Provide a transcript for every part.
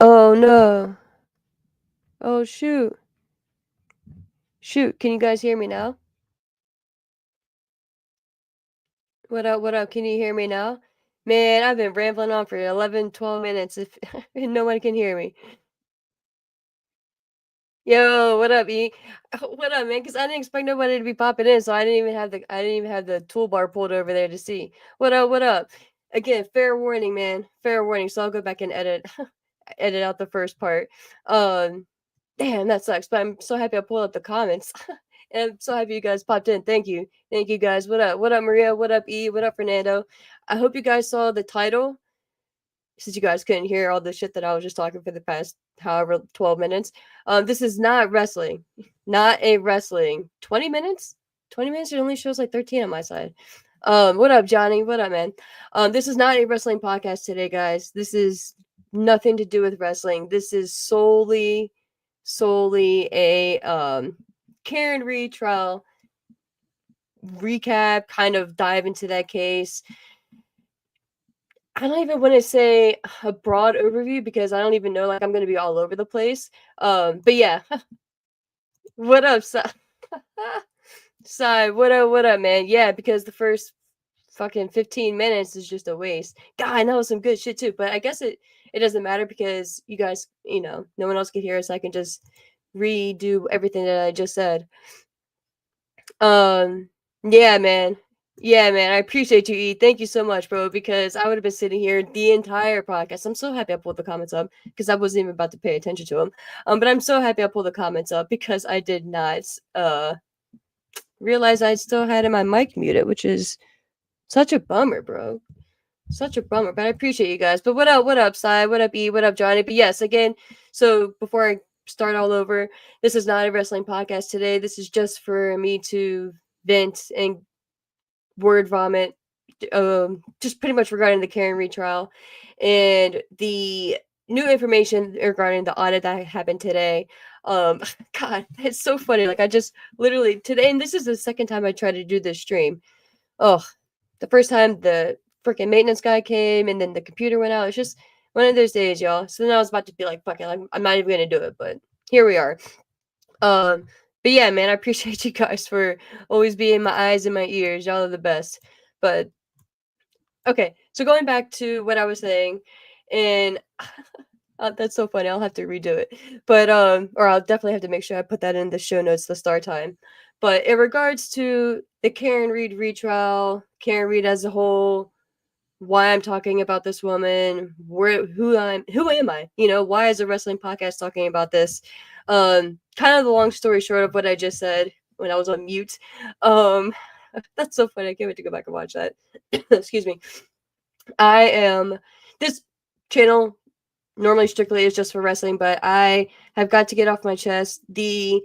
Oh no. Oh shoot. Shoot, can you guys hear me now? What up, what up? Can you hear me now? Man, I've been rambling on for 11, 12 minutes if no one can hear me. Yo, what up, E? What up, man? Because I didn't expect nobody to be popping in, so I didn't even have the toolbar pulled over there to see. What up, what up? Again, fair warning, man. Fair warning. So I'll go back and edit out the first part. Um Damn, that sucks, but I'm so happy I pulled up the comments. And I'm so happy you guys popped in. Thank you. Thank you guys. What up? What up, Maria? What up, E? What up, Fernando? I hope you guys saw the title, since you guys couldn't hear all the shit that I was just talking for the past however 12 minutes. This is not wrestling. Not a wrestling. 20 minutes? 20 minutes? It only shows like 13 on my side. What up, Johnny? What up, man? This is not a wrestling podcast today, guys. This is nothing to do with wrestling. This is solely a Karen Reed trial recap, kind of dive into that case. I don't even want to say a broad overview because I don't even know, like I'm going to be all over the place. But yeah, what up, Sai? What up, man? Yeah, because the first fucking 15 minutes is just a waste. God, I know some good shit too, but I guess it doesn't matter because you guys, no one else can hear us. I can just redo everything that I just said. Um, yeah, man. Yeah, man. I appreciate you, E. Thank you so much, bro, because I would have been sitting here the entire podcast. I'm so happy I pulled the comments up because I wasn't even about to pay attention to them. But I'm so happy I pulled the comments up because I did not realize I still had my mic muted, which is such a bummer, bro. Such a bummer. But I appreciate you guys. But what up, Sai? What up, E? What up, Johnny? But yes, again, so before I start all over, this is not a wrestling podcast today. This is just for me to vent and word vomit, just pretty much regarding the Karen Reed trial and the new information regarding the audit that happened today. God, it's so funny. Like I just literally today, and this is the second time I tried to do this stream. Oh, the first time the freaking maintenance guy came, and then the computer went out. It's just one of those days, y'all. So then I was about to be like, "Fuck it, I'm not even gonna do it," but here we are. Um, but yeah, man, I appreciate you guys for always being my eyes and my ears. Y'all are the best. But okay, so going back to what I was saying, and that's so funny. I'll have to redo it, but or I'll definitely have to make sure I put that in the show notes, the start time. But in regards to the Karen Reed retrial, Karen Reed as a whole, why I'm talking about this woman, who am I? Why is a wrestling podcast talking about this? Kind of the long story short of what I just said when I was on mute. Um, that's so funny. I can't wait to go back and watch that. Excuse me. I am this channel normally strictly is just for wrestling, but I have got to get off my chest the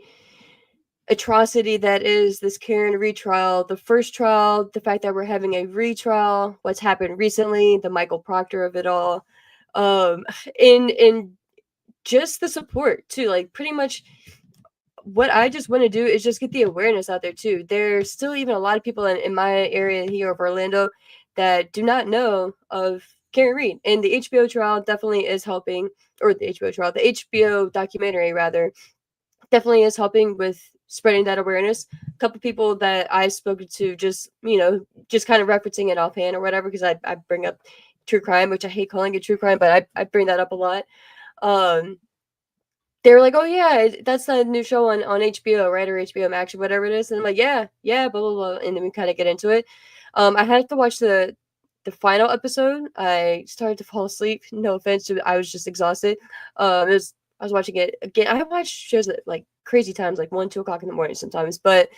atrocity that is this Karen retrial, the first trial, the fact that we're having a retrial, what's happened recently, the Michael Proctor of it all, um, in just the support too. Like pretty much, what I just want to do is just get the awareness out there too. There's still even a lot of people in my area here of Orlando that do not know of Karen Reed, and the HBO trial definitely is helping, or the HBO trial, the HBO documentary rather, definitely is helping with spreading that awareness. A couple people that I spoke to just kind of referencing it offhand or whatever, because I bring up true crime, which I hate calling it true crime, but I bring that up a lot. They were like, "Oh yeah, that's the new show on HBO, right, or HBO Max or whatever it is." And I'm like, "Yeah, blah blah blah," and then we kind of get into it. I had to watch the final episode. I started to fall asleep. No offense, I was just exhausted. I was watching it again. I watch shows at like crazy times, like 1, 2 o'clock in the morning sometimes. But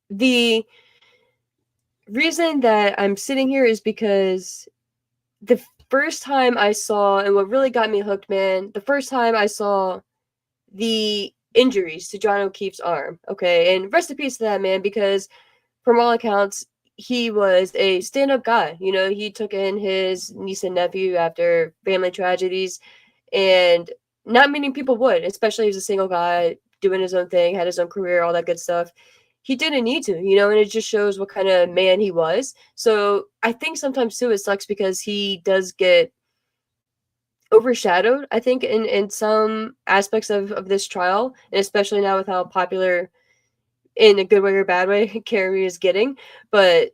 the reason that I'm sitting here is because the first time I saw, and what really got me hooked, man, the first time I saw the injuries to John O'Keefe's arm, okay, and rest in peace to that man, because from all accounts, he was a stand-up guy. He took in his niece and nephew after family tragedies, and not many people would, especially as a single guy doing his own thing, had his own career, all that good stuff. He didn't need to, and it just shows what kind of man he was. So I think sometimes too it sucks because he does get overshadowed, I think, in some aspects of this trial, and especially now with how popular, in a good way or bad way, Carrie is getting. But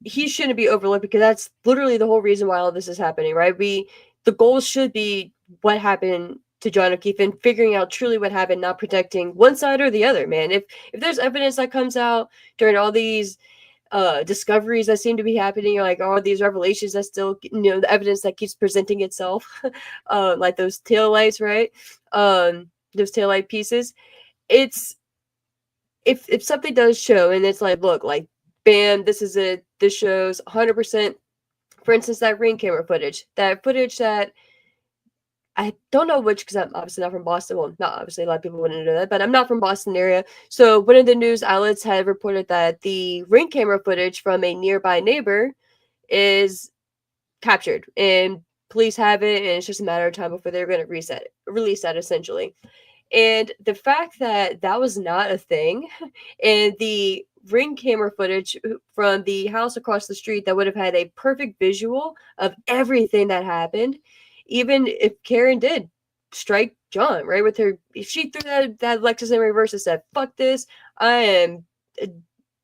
he shouldn't be overlooked, because that's literally the whole reason why all this is happening, right? The goal should be what happened to John O'Keefe and figuring out truly what happened, not protecting one side or the other, man. If there's evidence that comes out during all these discoveries that seem to be happening, or like all these revelations that still, the evidence that keeps presenting itself, like those tail lights, right? Those tail light pieces. It's if something does show, and it's like, look, like, bam, this is it. This shows 100%. For instance, that ring camera footage, that I don't know which, because I'm obviously not from Boston. Well, not obviously, a lot of people wouldn't know that, but I'm not from Boston area. So one of the news outlets had reported that the ring camera footage from a nearby neighbor is captured, and police have it, and it's just a matter of time before they're going to release that, essentially. And the fact that that was not a thing, and the ring camera footage from the house across the street that would have had a perfect visual of everything that happened, even if Karen did strike John, right, with her, if she threw that Lexus in reverse and said, "Fuck this, I am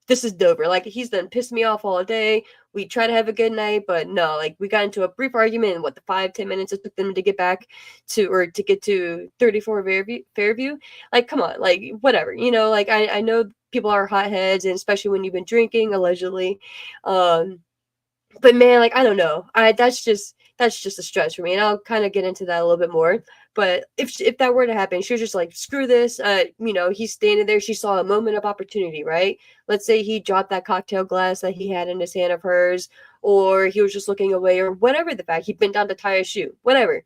this is Dover. Like, he's done pissed me off all day. We try to have a good night, but no, like, we got into a brief argument, and what, the 5-10 minutes it took them to get back to get to 34 Fairview. Like, come on, like, whatever, like, I know people are hotheads, and especially when you've been drinking, allegedly. Um, but man, like, I don't know. That's just a stretch for me, and I'll kind of get into that a little bit more. But if that were to happen, she was just like, screw this. He's standing there. She saw a moment of opportunity, right? Let's say he dropped that cocktail glass that he had in his hand of hers, or he was just looking away, or whatever the fact. He bent down to tie a shoe, whatever.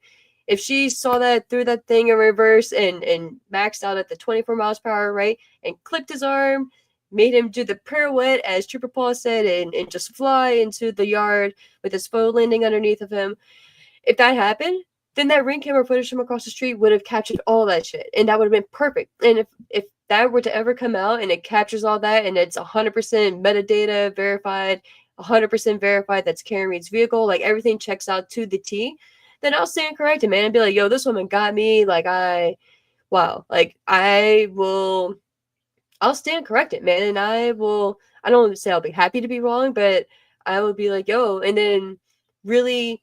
If she saw that, threw that thing in reverse, and maxed out at the 24 miles per hour, right, and clipped his arm, made him do the pirouette, as Trooper Paul said, and just fly into the yard with his phone landing underneath of him. If that happened, then that ring camera footage from across the street would have captured all that shit, and that would have been perfect. And if that were to ever come out and it captures all that, and it's 100% metadata verified, 100% verified that's Karen Reed's vehicle, like, everything checks out to the T, then I'll stand corrected, man, and be like, yo, this woman got me. Like, wow, like, I'll stand corrected, man, and I don't want to say I'll be happy to be wrong, but I would be like, yo, and then really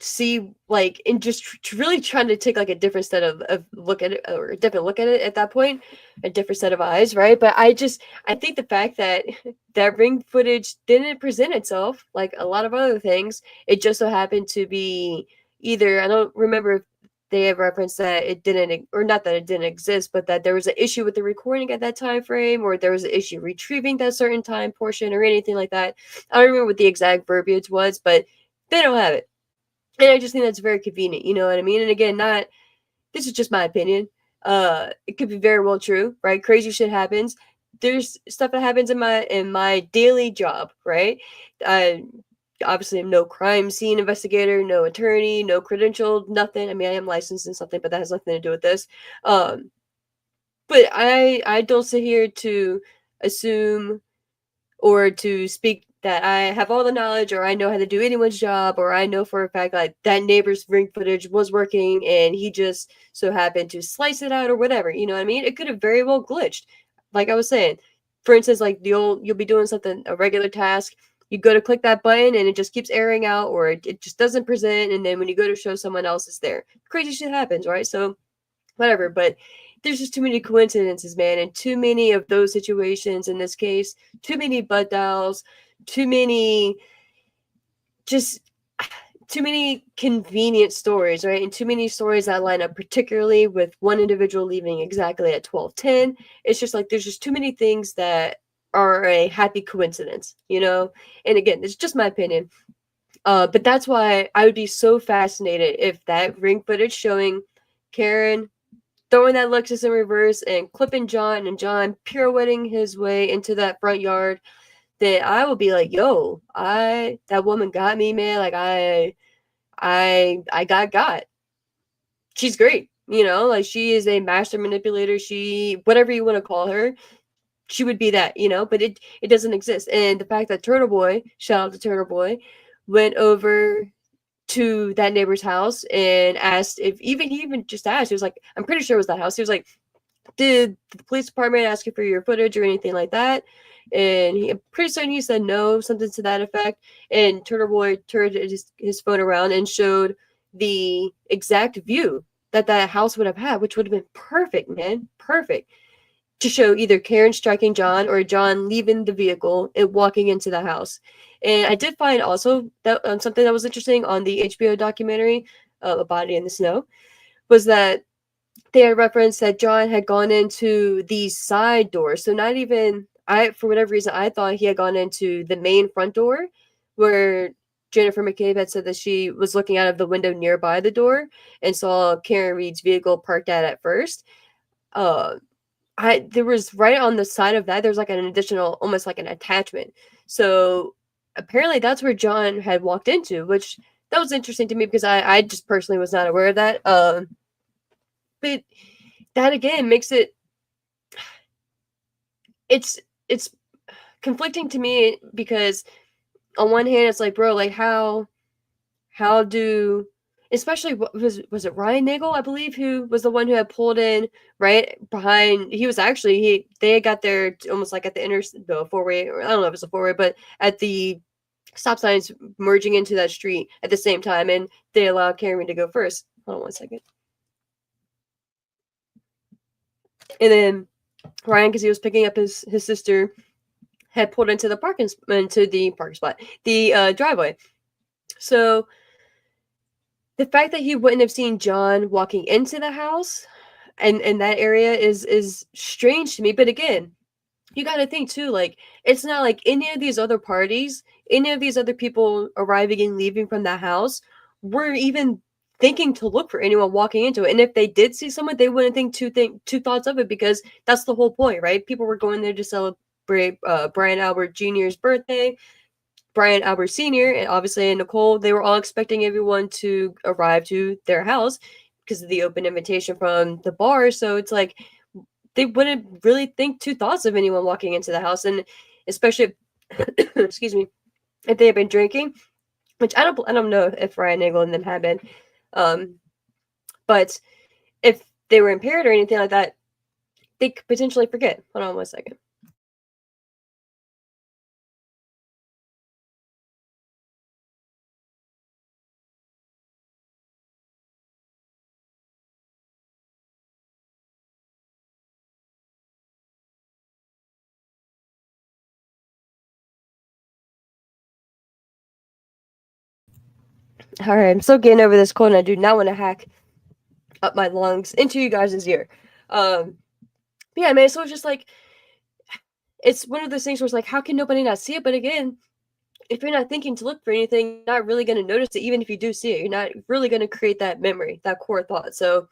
see, like, and just really trying to take, like, a different set of look at it, or a different look at it at that point, a different set of eyes, right? But I think the fact that that ring footage didn't present itself like a lot of other things, it just so happened to be either, I don't remember if they have referenced that it didn't, or not that it didn't exist, but that there was an issue with the recording at that time frame, or there was an issue retrieving that certain time portion, or anything like that. I don't remember what the exact verbiage was, but they don't have it. And I just think that's very convenient, you know what I mean? And again, not this is just my opinion. It could be very well true, right? Crazy shit happens. There's stuff that happens in my daily job, right? I obviously am no crime scene investigator, no attorney, no credentialed, nothing. I mean, I am licensed in something, but that has nothing to do with this. But I don't sit here to assume or to speak that I have all the knowledge, or I know how to do anyone's job, or I know for a fact like that neighbor's ring footage was working and he just so happened to slice it out, or whatever. You know what I mean? It could have very well glitched. Like I was saying, for instance, like you'll be doing something, a regular task. You go to click that button and it just keeps airing out, or it just doesn't present. And then when you go to show someone else, it's there. Crazy shit happens, right? So whatever, but there's just too many coincidences, man, and too many of those situations in this case, too many butt dials, too many just too many convenient stories, right? And too many stories that line up, particularly with one individual leaving exactly at 12:10. It's just like there's just too many things that are a happy coincidence, you know? And again, it's just my opinion. But that's why I would be so fascinated if that ring footage showing Karen throwing that Lexus in reverse and clipping John, and John pirouetting his way into that front yard, then I would be like, yo, that woman got me, man. Like, I got. She's great. Like, she is a master manipulator. She, whatever you want to call her, she would be that, but it doesn't exist. And the fact that Turtle Boy, shout out to Turtle Boy, went over to that neighbor's house and asked if he even just asked. He was like, I'm pretty sure it was that house. He was like, did the police department ask you for your footage or anything like that? And I'm pretty certain he said no, something to that effect. And Turtle Boy turned his phone around and showed the exact view that house would have had, which would have been perfect, man. Perfect. To show either Karen striking John or John leaving the vehicle and walking into the house. And I did find also that something that was interesting on the HBO documentary, A Body in the Snow, was that they had referenced that John had gone into the side door. So not even for whatever reason, I thought he had gone into the main front door where Jennifer McCabe had said that she was looking out of the window nearby the door and saw Karen Reed's vehicle parked at first. There was right on the side of that, there's like an additional, almost like an attachment. So apparently that's where John had walked into, which that was interesting to me because I just personally was not aware of that. But that again makes it's conflicting to me because on one hand it's like, bro, like how do, especially was it Ryan Nagel, I believe, who was the one who had pulled in right behind. He was actually they got there almost like at the four-way, or I don't know if it's a four-way, but at the stop signs merging into that street at the same time, and they allowed Karen to go first. Hold on one second. And then Ryan, because he was picking up his sister, had pulled into the parking spot, the driveway. So the fact that he wouldn't have seen John walking into the house and in that area is strange to me. But again, you got to think too, like, it's not like any of these other parties, any of these other people arriving and leaving from that house were even thinking to look for anyone walking into it. And if they did see someone, they wouldn't think two thoughts of it, because that's the whole point, right? People were going there to celebrate Brian Albert Jr.'s birthday, Brian Albert Sr., and obviously Nicole. They were all expecting everyone to arrive to their house because of the open invitation from the bar. So it's like they wouldn't really think two thoughts of anyone walking into the house, and especially if, excuse me, if they had been drinking, which I don't know if Ryan Nagel and them had been, but if they were impaired or anything like that, they could potentially forget. Hold on one second. All right, I'm still getting over this cold, and I do not want to hack up my lungs into you guys' ear. Yeah, man. So it's just like, it's one of those things where it's like, how can nobody not see it? But again, if you're not thinking to look for anything, you're not really going to notice it. Even if you do see it, you're not really going to create that memory, that core thought. So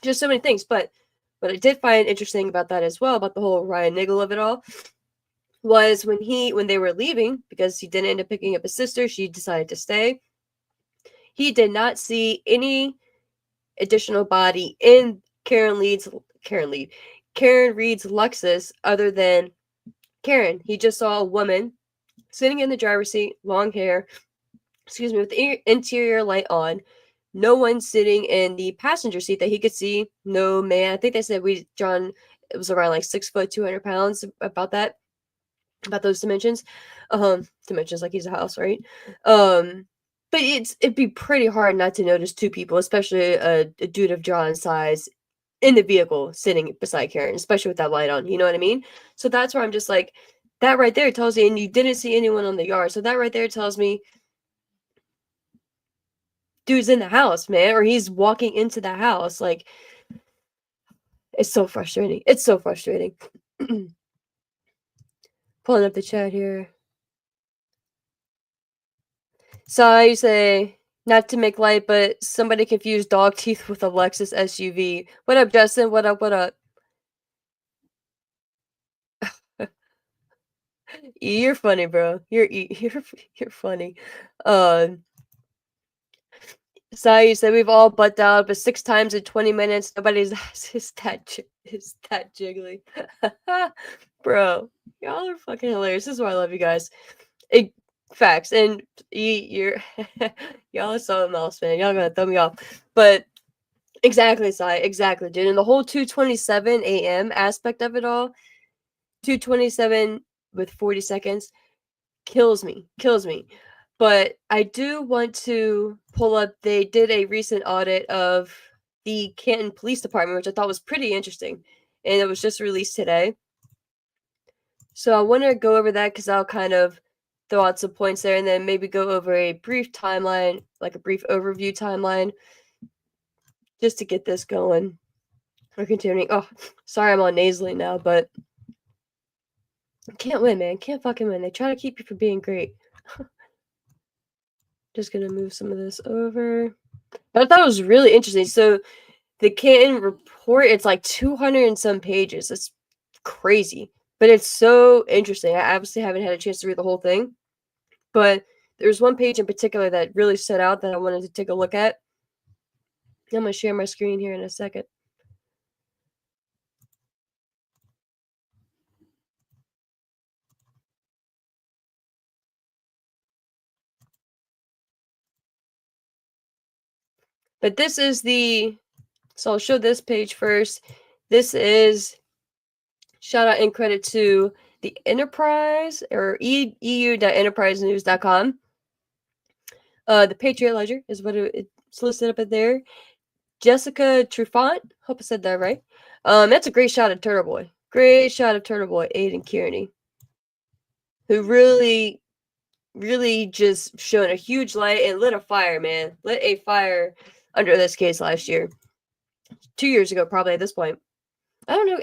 just so many things. But what I did find interesting about that as well, about the whole Ryan Niggle of it all, was when they were leaving, because he didn't end up picking up his sister, she decided to stay. He did not see any additional body in Karen Reed's Lexus other than Karen. He just saw a woman sitting in the driver's seat, long hair, with the interior light on. No one sitting in the passenger seat that he could see. No man. I think they said John, it was around like 6 foot, 200 pounds, about those dimensions. Dimensions like he's a house, right? But it'd be pretty hard not to notice two people, especially a dude of John's size, in the vehicle sitting beside Karen, especially with that light on. You know what I mean? So that's where I'm just like, that right there tells you, and you didn't see anyone on the yard. So that right there tells me dude's in the house, man, or he's walking into the house. Like, it's so frustrating. It's so frustrating. Pulling up the chat here. So you say, not to make light, but somebody confused dog teeth with a Lexus SUV. What up, Justin? What up? What up? You're funny, bro. You're funny. So you said we've all butt dialed, but 6 times in 20 minutes. Nobody's ass is that jiggly. Bro, y'all are fucking hilarious. This is why I love you guys. Facts. And you're y'all are something else, man. Y'all gonna throw me off. But exactly, Sai. Exactly, dude. And the whole 2:27 a.m. aspect of it all, 2:27 with 40 seconds, kills me. Kills me. But I do want to pull up. They did a recent audit of the Canton Police Department, which I thought was pretty interesting, and it was just released today. So I want to go over that because I'll kind of throw out some points there, and then maybe go over a brief timeline, like a brief overview timeline, just to get this going. We're continuing. Oh, sorry, I'm on nasally now, but can't win, man. Can't fucking win. They try to keep you from being great. Just gonna move some of this over. I thought it was really interesting. So the Canton report, it's like 200 and some pages. It's crazy, but it's so interesting. I obviously haven't had a chance to read the whole thing, but there's one page in particular that really stood out that I wanted to take a look at. I'm gonna share my screen here in a second. But this is so I'll show this page first. This is shout out and credit to the Enterprise or eu.enterprisenews.com. The Patriot Ledger is what it's listed up at there. Jessica Trufant, hope I said that right. That's a great shot of Turtle Boy. Great shot of Turtle Boy, Aiden Kearney, who really, really just shone a huge light and lit a fire, man. Lit a fire under this case last year. 2 years ago, probably at this point. I don't know.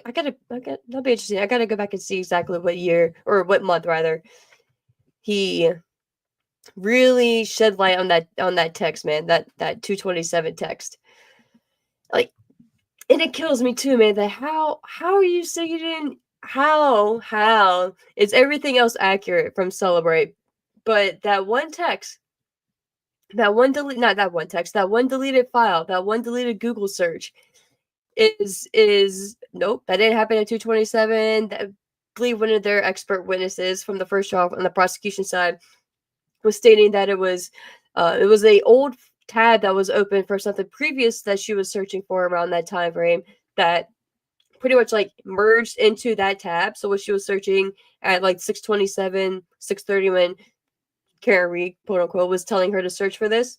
That'll be interesting. I gotta go back and see exactly what year or what month rather he really shed light on that text, man. That 227 text. Like, and it kills me too, man. That how are you saying you didn't? How is everything else accurate from Celebrate, but that one text, that one deleted file, that one deleted Google search is nope, that didn't happen at 227. That, I believe one of their expert witnesses from the first trial on the prosecution side was stating that it was a old tab that was open for something previous that she was searching for around that time frame that pretty much like merged into that tab. So what she was searching at like 6:27, 6:30 when Karen Reed, quote unquote, was telling her to search for this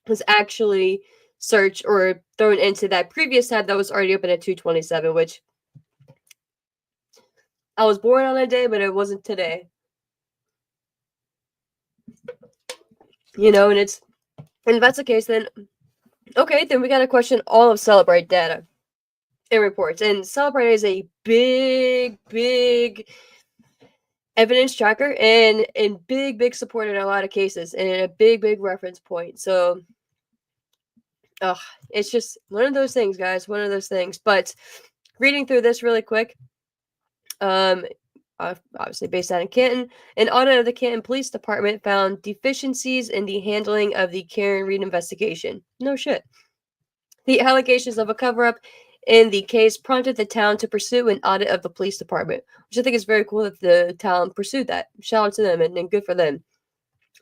was actually searched or thrown into that previous tab that was already open at 2:27, which I was born on that day, but it wasn't today. You know, and if that's the case, then okay, then we got to question all of Celebrate data and reports. And Celebrate is a big evidence tracker and big support in a lot of cases and a big reference point. So it's just one of those things, guys. One of those things. But reading through this really quick, obviously based out in Canton, an audit of the Canton Police Department found deficiencies in the handling of the Karen Reed investigation. No shit. The allegations of a cover-up in the case prompted the town to pursue an audit of the police department, which I think is very cool that the town pursued that. Shout out to them and good for them.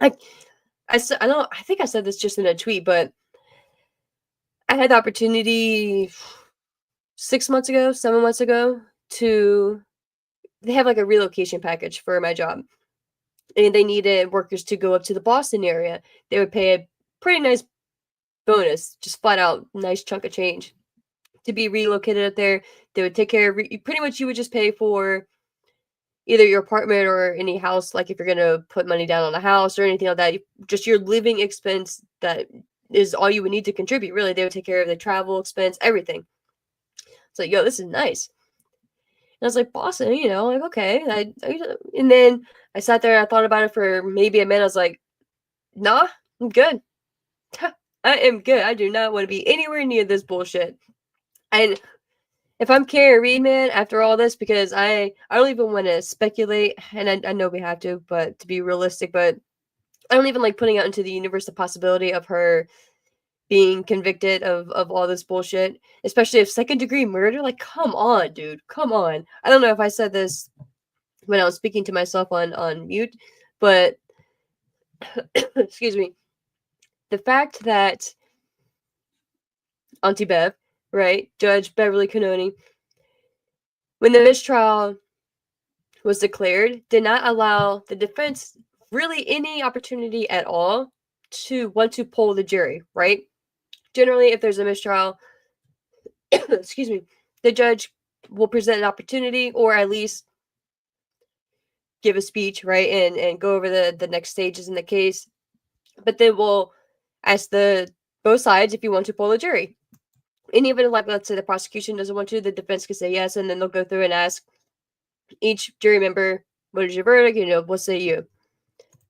I think I said this just in a tweet, but I had the opportunity 7 months ago they have like a relocation package for my job. And they needed workers to go up to the Boston area. They would pay a pretty nice bonus, just flat out nice chunk of change to be relocated up there. They would take care of pretty much you would just pay for either your apartment or any house, like if you're gonna put money down on a house or anything like that, just your living expense, that is all you would need to contribute. Really, they would take care of the travel expense, everything. It's like, yo, this is nice. And I was like, Boston, you know, like, okay. And then I sat there and I thought about it for maybe a minute. I was like, nah, I'm good. I am good. I do not want to be anywhere near this bullshit. And if I'm Karen Reed, man, after all this, because I don't even want to speculate, and I know we have to, but to be realistic, but I don't even like putting out into the universe the possibility of her being convicted of all this bullshit, especially if second-degree murder. Like, come on, dude. Come on. I don't know if I said this when I was speaking to myself on mute, but excuse me, the fact that Auntie Bev, right, Judge Beverly Cannoni, when the mistrial was declared, did not allow the defense really any opportunity at all to want to poll the jury, right? Generally, if there's a mistrial, excuse me, the judge will present an opportunity or at least give a speech, right, and go over the next stages in the case. But then we'll ask the both sides if you want to poll the jury. And even like let's say the prosecution doesn't want to, the defense can say yes, and then they'll go through and ask each jury member, what is your verdict? You know, what say you?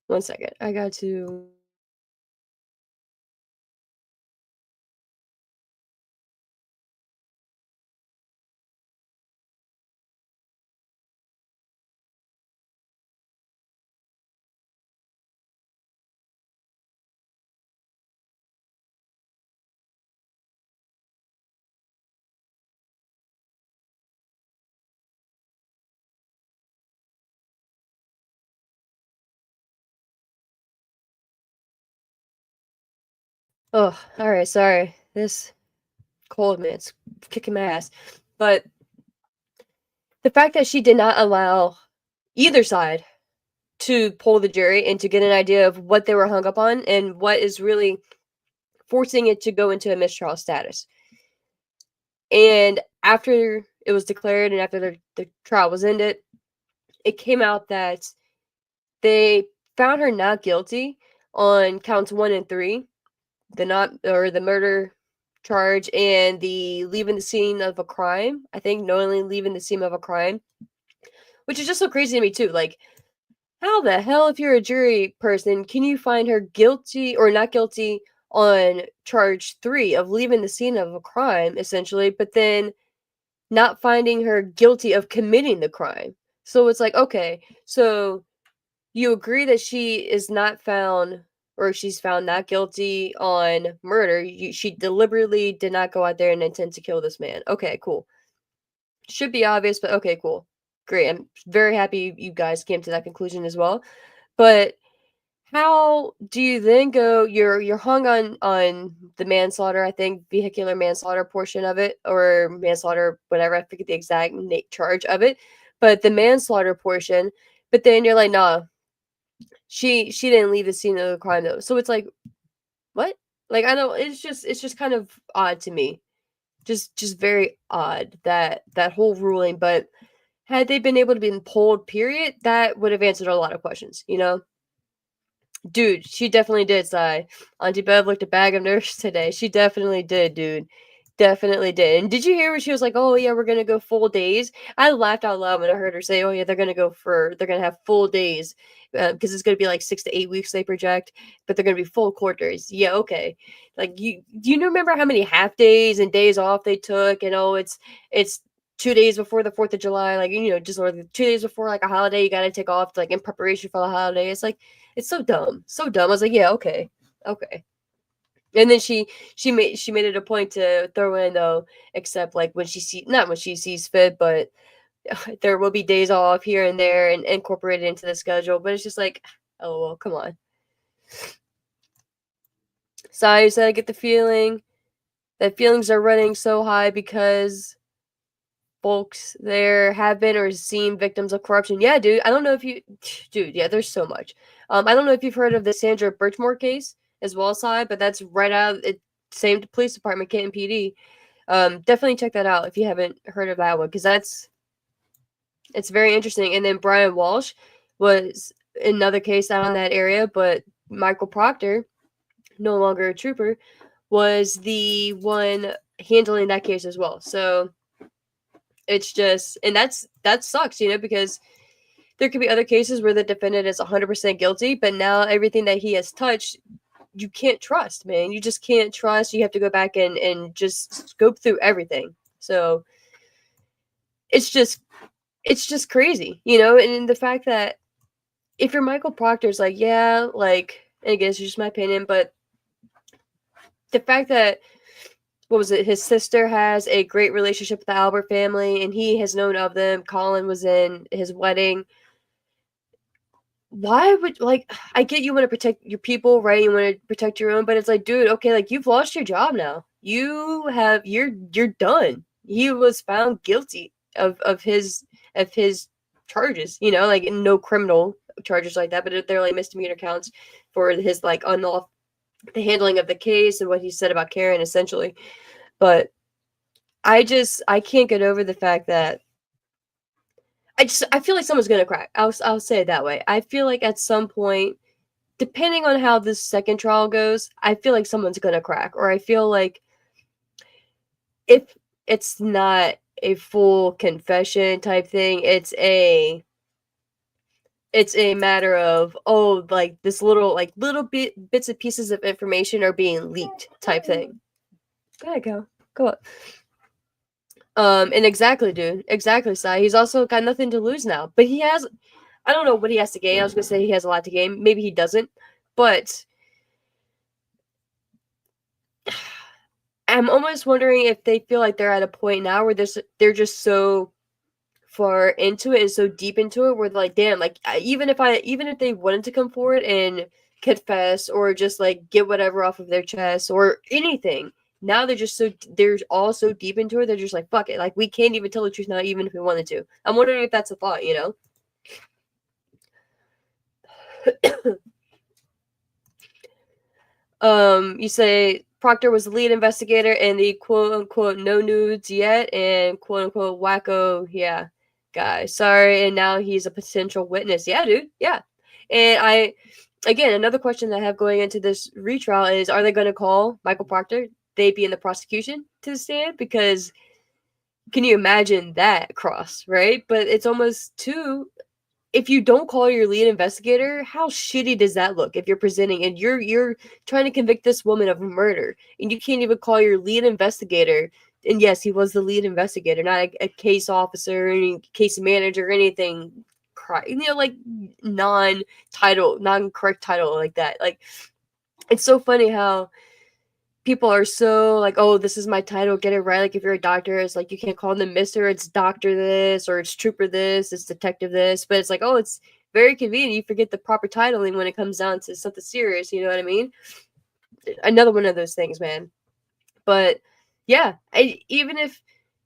1 second. I got to. Oh, all right. Sorry. This cold, man, it's kicking my ass. But the fact that she did not allow either side to poll the jury and to get an idea of what they were hung up on and what is really forcing it to go into a mistrial status. And after it was declared and after the trial was ended, it came out that they found her not guilty on counts 1 and 3, the murder charge and the leaving the scene of a crime. I think knowingly leaving the scene of a crime, which is just so crazy to me too. Like, how the hell, if you're a jury person, can you find her guilty or not guilty on charge 3 of leaving the scene of a crime, essentially, but then not finding her guilty of committing the crime? So it's like, okay, so you agree that she is not found or she's found not guilty on murder. She deliberately did not go out there and intend to kill this man. Okay, cool. Should be obvious, but okay, cool. Great. I'm very happy you guys came to that conclusion as well. But how do you then go you're hung on the manslaughter, I think vehicular manslaughter portion of it, or manslaughter, whatever, I forget the exact charge of it, but the manslaughter portion, but then you're like, nah, she didn't leave the scene of the crime though. So it's like, what? Like, I know it's just kind of odd to me. Just very odd that whole ruling, but had they been able to be polled, period, that would have answered a lot of questions, you know? Dude, she definitely did sigh. Auntie Bev looked a bag of nerves today. She definitely did, dude. Definitely did. And did you hear when she was like, "Oh yeah, we're gonna go full days"? I laughed out loud when I heard her say, "Oh yeah, they're gonna have full days because it's gonna be like 6 to 8 weeks they project, but they're gonna be full quarters." Yeah, okay. Like you remember how many half days and days off they took? And oh, it's 2 days before the 4th of July, like just or 2 days before like a holiday, you gotta take off like in preparation for the holiday. It's like it's so dumb, so dumb. I was like, yeah, okay, okay. And then she made it a point to throw in though, except like when she not when she sees fit, but there will be days off here and there and incorporated into the schedule. But it's just like, oh well, come on. Sayu said, I get the feeling that feelings are running so high because folks there have been or seen victims of corruption. Yeah, dude. I don't know if you, dude. Yeah, there's so much. I don't know if you've heard of the Sandra Birchmore case as well, side, but that's right out of it. Same police department, Canton PD. Definitely check that out if you haven't heard of that one, because it's very interesting. And then Brian Walsh was another case out in that area, but Michael Proctor, no longer a trooper, was the one handling that case as well. So it's just, and that sucks, because there could be other cases where the defendant is 100% guilty, but now everything that he has touched, you can't trust, man. You just can't trust. You have to go back and just scope through everything. So it's just crazy, and the fact that if you're Michael Proctor's like, yeah, like, and again, it's just my opinion, but the fact that, what was it, his sister has a great relationship with the Albert family and he has known of them. Colin was in his wedding. why would, like, I get you want to protect your people, right? You want to protect your own, but it's like, dude, okay, like, you've lost your job now. You're done. He was found guilty of his charges, like no criminal charges like that, but they're like misdemeanor counts for his like unlawful the handling of the case and what he said about Karen essentially. But I can't get over the fact that I feel like someone's gonna crack. I'll say it that way. I feel like at some point, depending on how this second trial goes, I feel like someone's gonna crack, or I feel like if it's not a full confession type thing, it's a matter of, oh, like this little bits and pieces of information are being leaked type thing. Go ahead, go up. And exactly, dude. Exactly, Sai. He's also got nothing to lose now. But he has, I don't know what he has to gain. I was going to say he has a lot to gain. Maybe he doesn't. But I'm almost wondering if they feel like they're at a point now where they're just so far into it and so deep into it where they're like, damn, like, even if they wanted to come forward and confess or just like get whatever off of their chest or anything, now they're all so deep into it, they're just like, fuck it, like, we can't even tell the truth now, even if we wanted to. I'm wondering if that's a thought, you say Proctor was the lead investigator and the quote unquote no nudes yet and quote unquote wacko, yeah, guy. Sorry, and now he's a potential witness. Yeah, dude. Yeah. And again, another question that I have going into this retrial is, are they going to call Michael Proctor? They be in the prosecution to the stand? Because can you imagine that cross, right? But it's almost too, if you don't call your lead investigator, how shitty does that look if you're presenting and you're trying to convict this woman of murder and you can't even call your lead investigator? And yes, he was the lead investigator, not a case officer, any case manager, or anything, like non-correct title like that. Like, it's so funny how people are so like, oh, this is my title, get it right. Like, if you're a doctor, it's like you can't call them Mr. It's doctor this, or it's trooper this, it's detective this. But it's like, oh, it's very convenient. You forget the proper titling when it comes down to something serious. You know what I mean? Another one of those things, man. But yeah, even if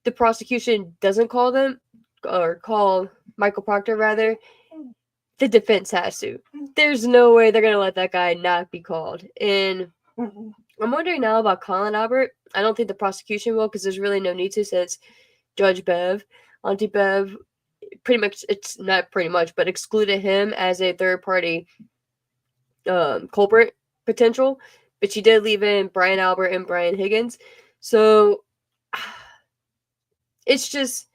the prosecution doesn't call them or call Michael Proctor rather, the defense has to. There's no way they're gonna let that guy not be called. And I'm wondering now about Colin Albert. I don't think the prosecution will, because there's really no need to, since Judge Bev, Auntie Bev, pretty much, it's not pretty much, but excluded him as a third party culprit potential. But she did leave in Brian Albert and Brian Higgins. So it's just,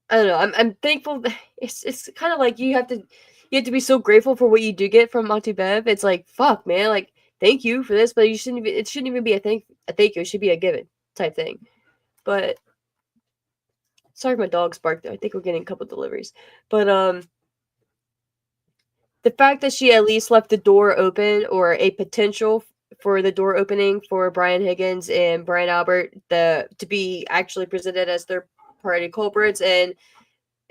I don't know. I'm thankful. It's kind of like you have to be so grateful for what you do get from Auntie Bev. It's like, fuck, man, like, thank you for this, but it shouldn't even be a thank you. It should be a given type thing. But sorry, my dog's barked there. I think we're getting a couple deliveries. But the fact that she at least left the door open, or a potential for the door opening for Brian Higgins and Brian Albert to be actually presented as third party culprits, and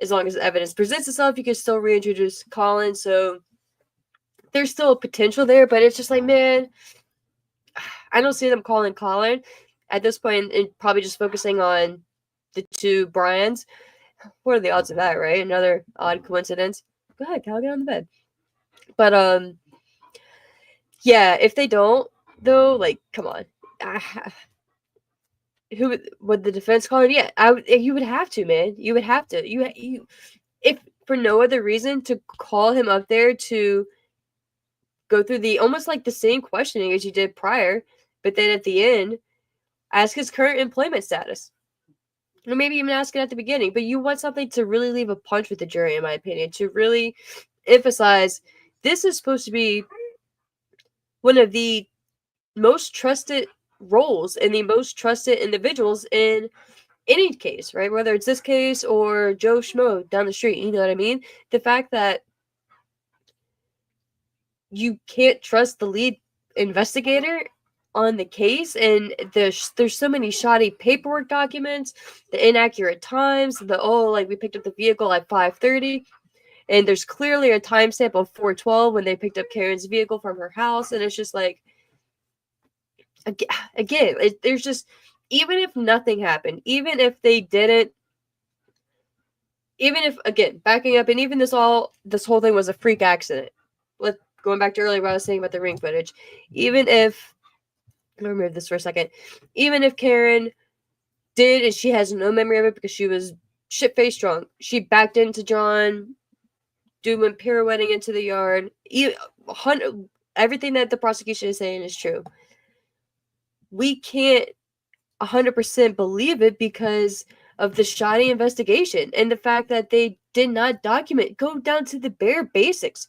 as long as the evidence presents itself, you can still reintroduce Colin. So there's still a potential there, but it's just like, man, I don't see them calling Colin at this point, and probably just focusing on the two Brians. What are the odds of that, right? Another odd coincidence. Go ahead, Cal, get on the bed. But yeah, if they don't, though, like, come on. Who would the defense call him? Yeah, you would have to, man. You would have to. You if for no other reason, to call him up there to go through the almost like the same questioning as you did prior, but then at the end, ask his current employment status. Or maybe even ask it at the beginning. But you want something to really leave a punch with the jury, in my opinion, to really emphasize this is supposed to be one of the most trusted roles and the most trusted individuals in any case, right? Whether it's this case or Joe Schmo down the street, you know what I mean? The fact that you can't trust the lead investigator on the case, and there's so many shoddy paperwork documents, the inaccurate times, like, we picked up the vehicle at 5:30. And there's clearly a timestamp of 4/12 when they picked up Karen's vehicle from her house. And it's just like, again, there's just, even if nothing happened, even if they didn't, even if, again, backing up, and even this whole thing was a freak accident. Going back to earlier what I was saying about the ring footage. Even if, let me remove this for a second. Even if Karen did, and she has no memory of it because she was shit-faced drunk, she backed into John, went pirouetting into the yard. Everything that the prosecution is saying is true. We can't 100% believe it because of the shoddy investigation and the fact that they did not document. Go down to the bare basics.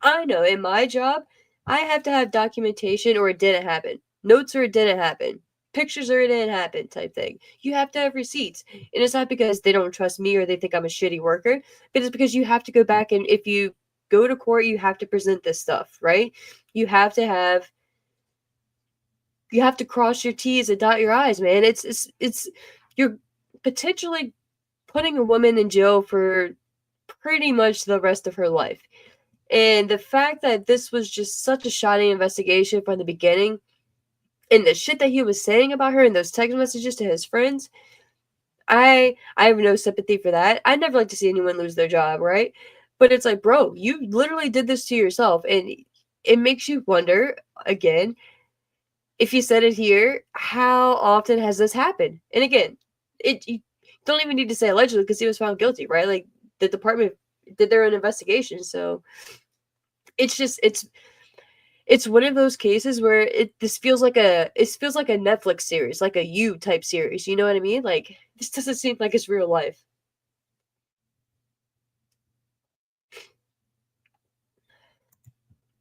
I know in my job, I have to have documentation or it didn't happen. Notes or it didn't happen. Pictures or it didn't happen type thing. You have to have receipts. And it's not because they don't trust me or they think I'm a shitty worker, but it's because you have to go back, and if you go to court, you have to present this stuff, right? You have to cross your T's and dot your I's, man. It's you're potentially putting a woman in jail for pretty much the rest of her life. And the fact that this was just such a shoddy investigation from the beginning, and the shit that he was saying about her in those text messages to his friends, I have no sympathy for that. I'd never like to see anyone lose their job, right? But it's like, bro, you literally did this to yourself, and it makes you wonder, again, if you said it here, how often has this happened? And again, you don't even need to say allegedly because he was found guilty, right? Like, the department did their own investigation, so it's just it's one of those cases where this feels like a Netflix series, like a You type series. You know what I mean? Like, this doesn't seem like it's real life.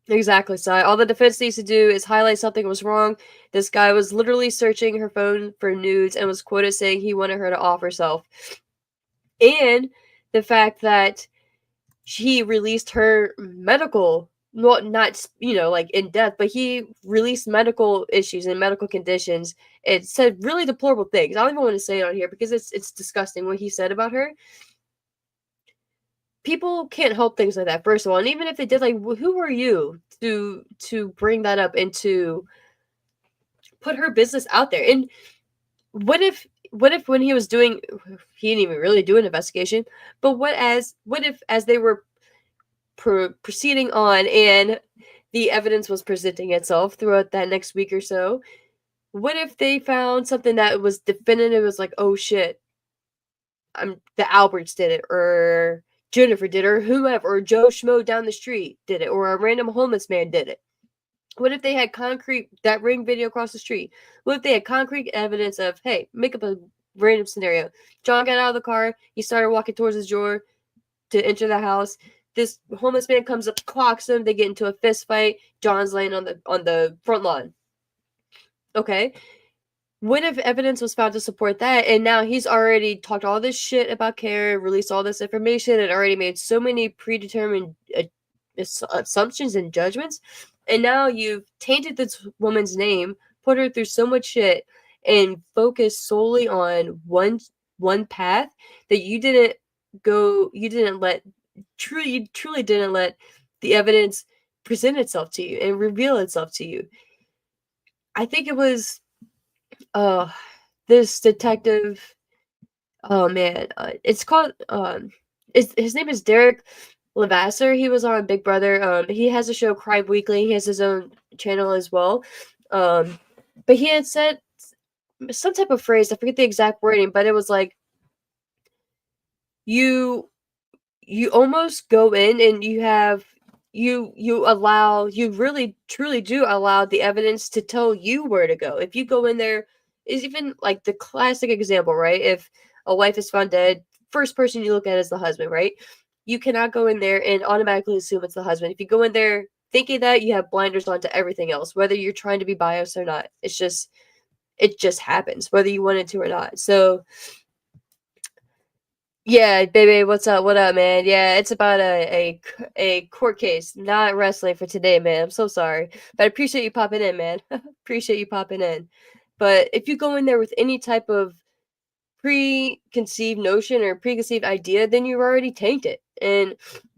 Exactly, Si. All the defense needs to do is highlight something was wrong. This guy was literally searching her phone for nudes and was quoted saying he wanted her to off herself. And the fact that he released her medical, well, not, like in depth, but he released medical issues and medical conditions. It said really deplorable things. I don't even want to say it on here because it's disgusting what he said about her. People can't help things like that, first of all, and even if they did, like, who are you to bring that up and to put her business out there? And what if when he was doing, he didn't even really do an investigation, but what if as they were proceeding on and the evidence was presenting itself throughout that next week or so, what if they found something that was definitive? It was like, oh shit, the Alberts did it, or Jennifer did it, or whoever, or Joe Schmo down the street did it, or a random homeless man did it. What if they had concrete, that ring video across the street? What if they had concrete evidence of, hey, make up a random scenario. John got out of the car, he started walking towards his door to enter the house. This homeless man comes up, clocks him, they get into a fist fight. John's laying on the front lawn. Okay. What if evidence was found to support that, and now he's already talked all this shit about Karen, released all this information, and already made so many predetermined assumptions and judgments, and now you've tainted this woman's name, put her through so much shit, and focused solely on one path that you didn't let truly didn't let the evidence present itself to you and reveal itself to you. I think it was this detective, oh man, it's called his name is Derek Levasseur. He was on Big Brother. He has a show, Crime Weekly. He has his own channel as well. But he had said some type of phrase, I forget the exact wording, but it was like, you almost go in and you really truly do allow the evidence to tell you where to go. If you go in there, is even like the classic example, right? If a wife is found dead, first person you look at is the husband, right? You cannot go in there and automatically assume it's the husband. If you go in there thinking that, you have blinders on to everything else, whether you're trying to be biased or not. It just happens, whether you wanted to or not. So yeah, baby, what's up? What up, man? Yeah, it's about a court case, not wrestling for today, man. I'm so sorry, but I appreciate you popping in, man. Appreciate you popping in. But if you go in there with any type of preconceived notion or preconceived idea, then you're already tainted. And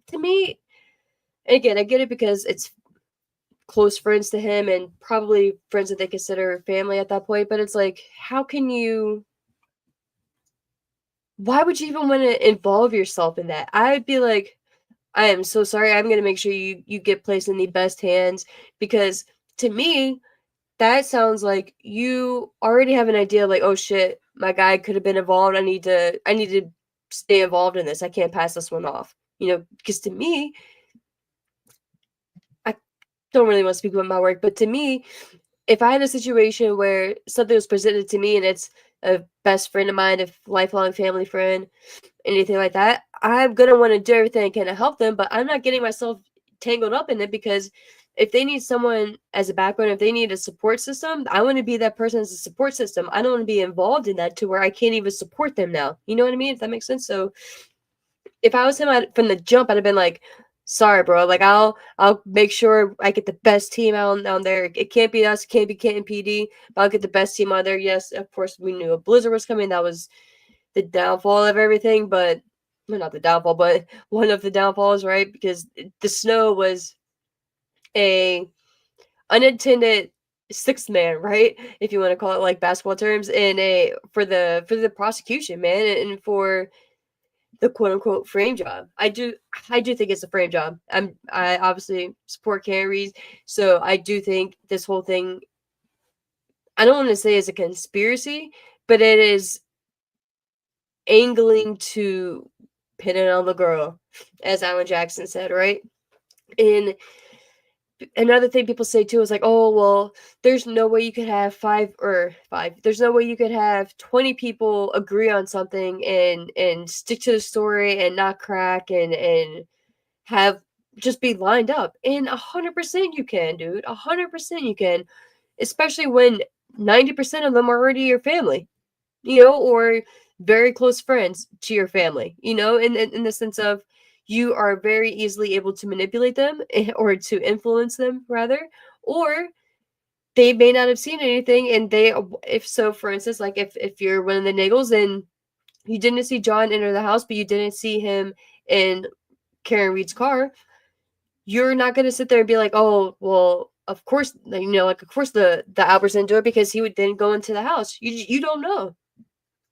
to me, and again, I get it because it's close friends to him and probably friends that they consider family at that point, but it's like, how can you why would you even wanna involve yourself in that? I'd be like, "I am so sorry, I'm gonna make sure you get placed in the best hands," because to me, that sounds like you already have an idea like, "Oh shit, my guy could have been involved, I need to stay involved in this, I can't pass this one off." Because to me, I don't really wanna speak about my work, but to me, if I had a situation where something was presented to me and it's a best friend of mine, a lifelong family friend, anything like that, I'm gonna wanna do everything I can to help them, but I'm not getting myself tangled up in it because if they need someone as a backbone, if they need a support system, I wanna be that person as a support system. I don't wanna be involved in that to where I can't even support them now. You know what I mean? If that makes sense? So if I was him from the jump, I'd have been like, "Sorry, bro. Like, I'll make sure I get the best team out down there. It can't be us. It can't be Canton PD, but I'll get the best team out there." Yes, of course, we knew a blizzard was coming. That was the downfall of everything, but well, not the downfall, but one of the downfalls, right? Because the snow was a unintended sixth man, right? If you want to call it like basketball terms, in a for the prosecution, man, and for the quote unquote frame job. I do think it's a frame job. I obviously support Carrie's, so I do think this whole thing, I don't want to say is a conspiracy, but it is angling to pin it on the girl, as Alan Jackson said, right? And another thing people say too is like, oh well, there's no way you could have five. There's no way you could have 20 people agree on something and stick to the story and not crack and have just be lined up. And 100% you can, dude. 100% you can, especially when 90% of them are already your family, or very close friends to your family, in the sense of you are very easily able to manipulate them or to influence them rather, or they may not have seen anything and if so, for instance, like if you're one of the niggles and you didn't see John enter the house, but you didn't see him in Karen Reed's car, you're not going to sit there and be like, oh, well, of course, like of course the Alberts didn't do it because he would then go into the house. You don't know.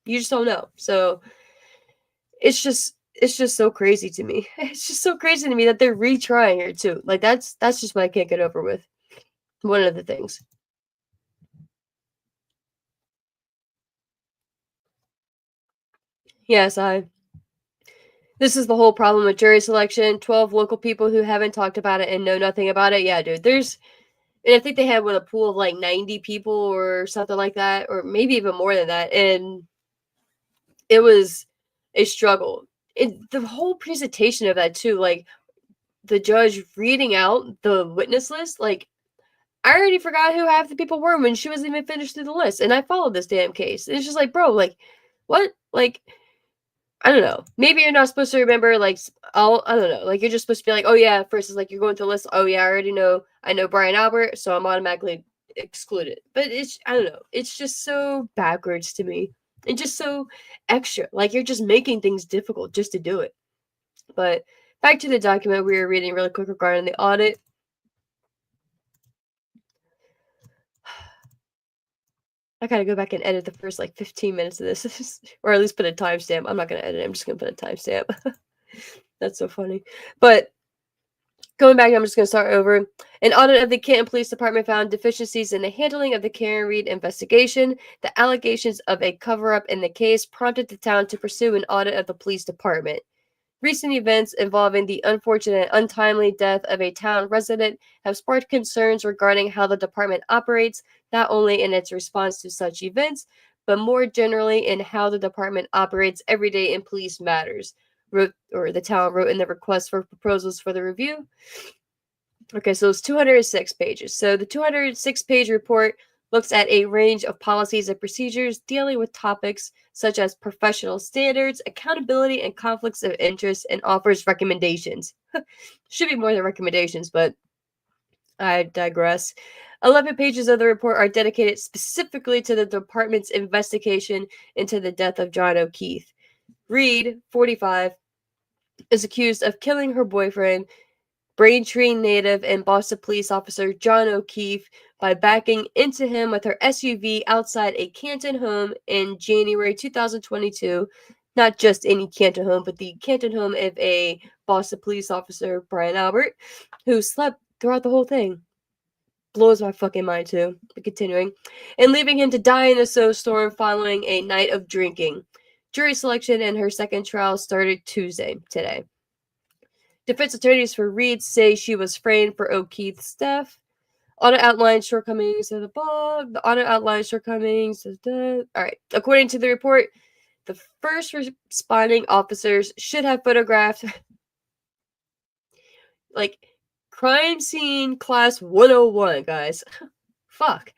You just don't know. So it's just so crazy to me. It's just so crazy to me that they're retrying her too. Like that's just what I can't get over with. One of the things. Yes, I. This is the whole problem with jury selection. 12 local people who haven't talked about it and know nothing about it. Yeah, dude. And I think they had a pool of like 90 people or something like that, or maybe even more than that. And it was a struggle. The whole presentation of that too, like the judge reading out the witness list, like I already forgot who half the people were when she wasn't even finished through the list, and I followed this damn case. And it's just like, bro, like, what? Like, I don't know. Maybe you're not supposed to remember, like, I don't know. Like, you're just supposed to be like, oh yeah. First is like you're going to the list. Oh yeah, I already know. I know Brian Albert, so I'm automatically excluded. But I don't know. It's just so backwards to me, and just so extra. Like you're just making things difficult just to do it. But back to the document we were reading really quick regarding the audit. I gotta go back and edit the first like 15 minutes of this, or at least put a timestamp. I'm not gonna edit it. I'm just gonna put a timestamp. That's so funny. But going back, I'm just gonna start over. An audit of the Canton Police Department found deficiencies in the handling of the Karen Reed investigation. The allegations of a cover-up in the case prompted the town to pursue an audit of the police department. Recent events involving the unfortunate untimely death of a town resident have sparked concerns regarding how the department operates, not only in its response to such events, but more generally in how the department operates every day in police matters. The town wrote in the request for proposals for the review. Okay, so it's 206 pages. So the 206-page report looks at a range of policies and procedures dealing with topics such as professional standards, accountability, and conflicts of interest, and offers recommendations. Should be more than recommendations, but I digress. 11 pages of the report are dedicated specifically to the department's investigation into the death of John O'Keefe. Read 45 is accused of killing her boyfriend, Braintree native and Boston police officer John O'Keefe, by backing into him with her SUV outside a Canton home in January 2022. Not just any Canton home, but the Canton home of a Boston police officer, Brian Albert, who slept throughout the whole thing. Blows my fucking mind too. But continuing. And leaving him to die in a snowstorm following a night of drinking. Jury selection and her second trial started Tuesday, today. Defense attorneys for Reed say she was framed for O'Keefe's death. Audit outlines shortcomings of the above. The audit outlines shortcomings of the... Alright. According to the report, the first responding officers should have photographed like crime scene class 101, guys. Fuck.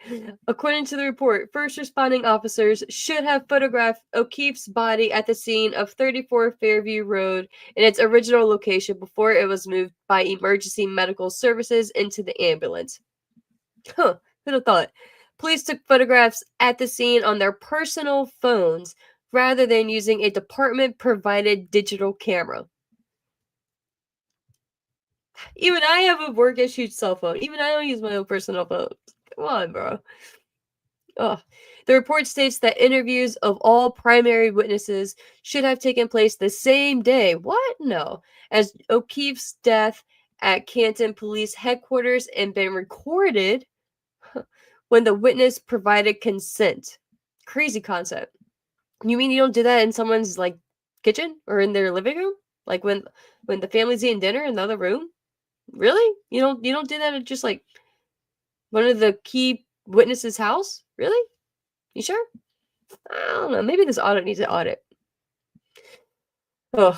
According to the report, first responding officers should have photographed O'Keefe's body at the scene of 34 Fairview Road in its original location before it was moved by emergency medical services into the ambulance. Huh, who'd have thought? Police took photographs at the scene on their personal phones rather than using a department-provided digital camera. Even I have a work-issued cell phone. Even I don't use my own personal phone. Come on, bro. Ugh. The report states that interviews of all primary witnesses should have taken place the same day. What? No. As O'Keefe's death at Canton Police Headquarters and been recorded when the witness provided consent. Crazy concept. You mean you don't do that in someone's like kitchen or in their living room? Like when the family's eating dinner in the other room? Really? You don't do that at just like one of the key witnesses' house? Really? You sure? I don't know. Maybe this audit needs an audit. Ugh.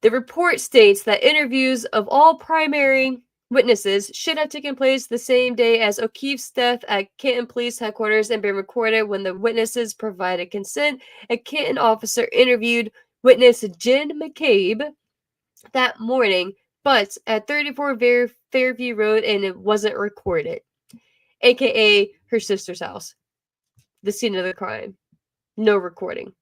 The report states that interviews of all primary witnesses should have taken place the same day as O'Keefe's death at Canton Police Headquarters and been recorded when the witnesses provided consent. A Canton officer interviewed witness Jen McCabe that morning, but at 34 Fairview Road, and it wasn't recorded, aka her sister's house, the scene of the crime. No recording,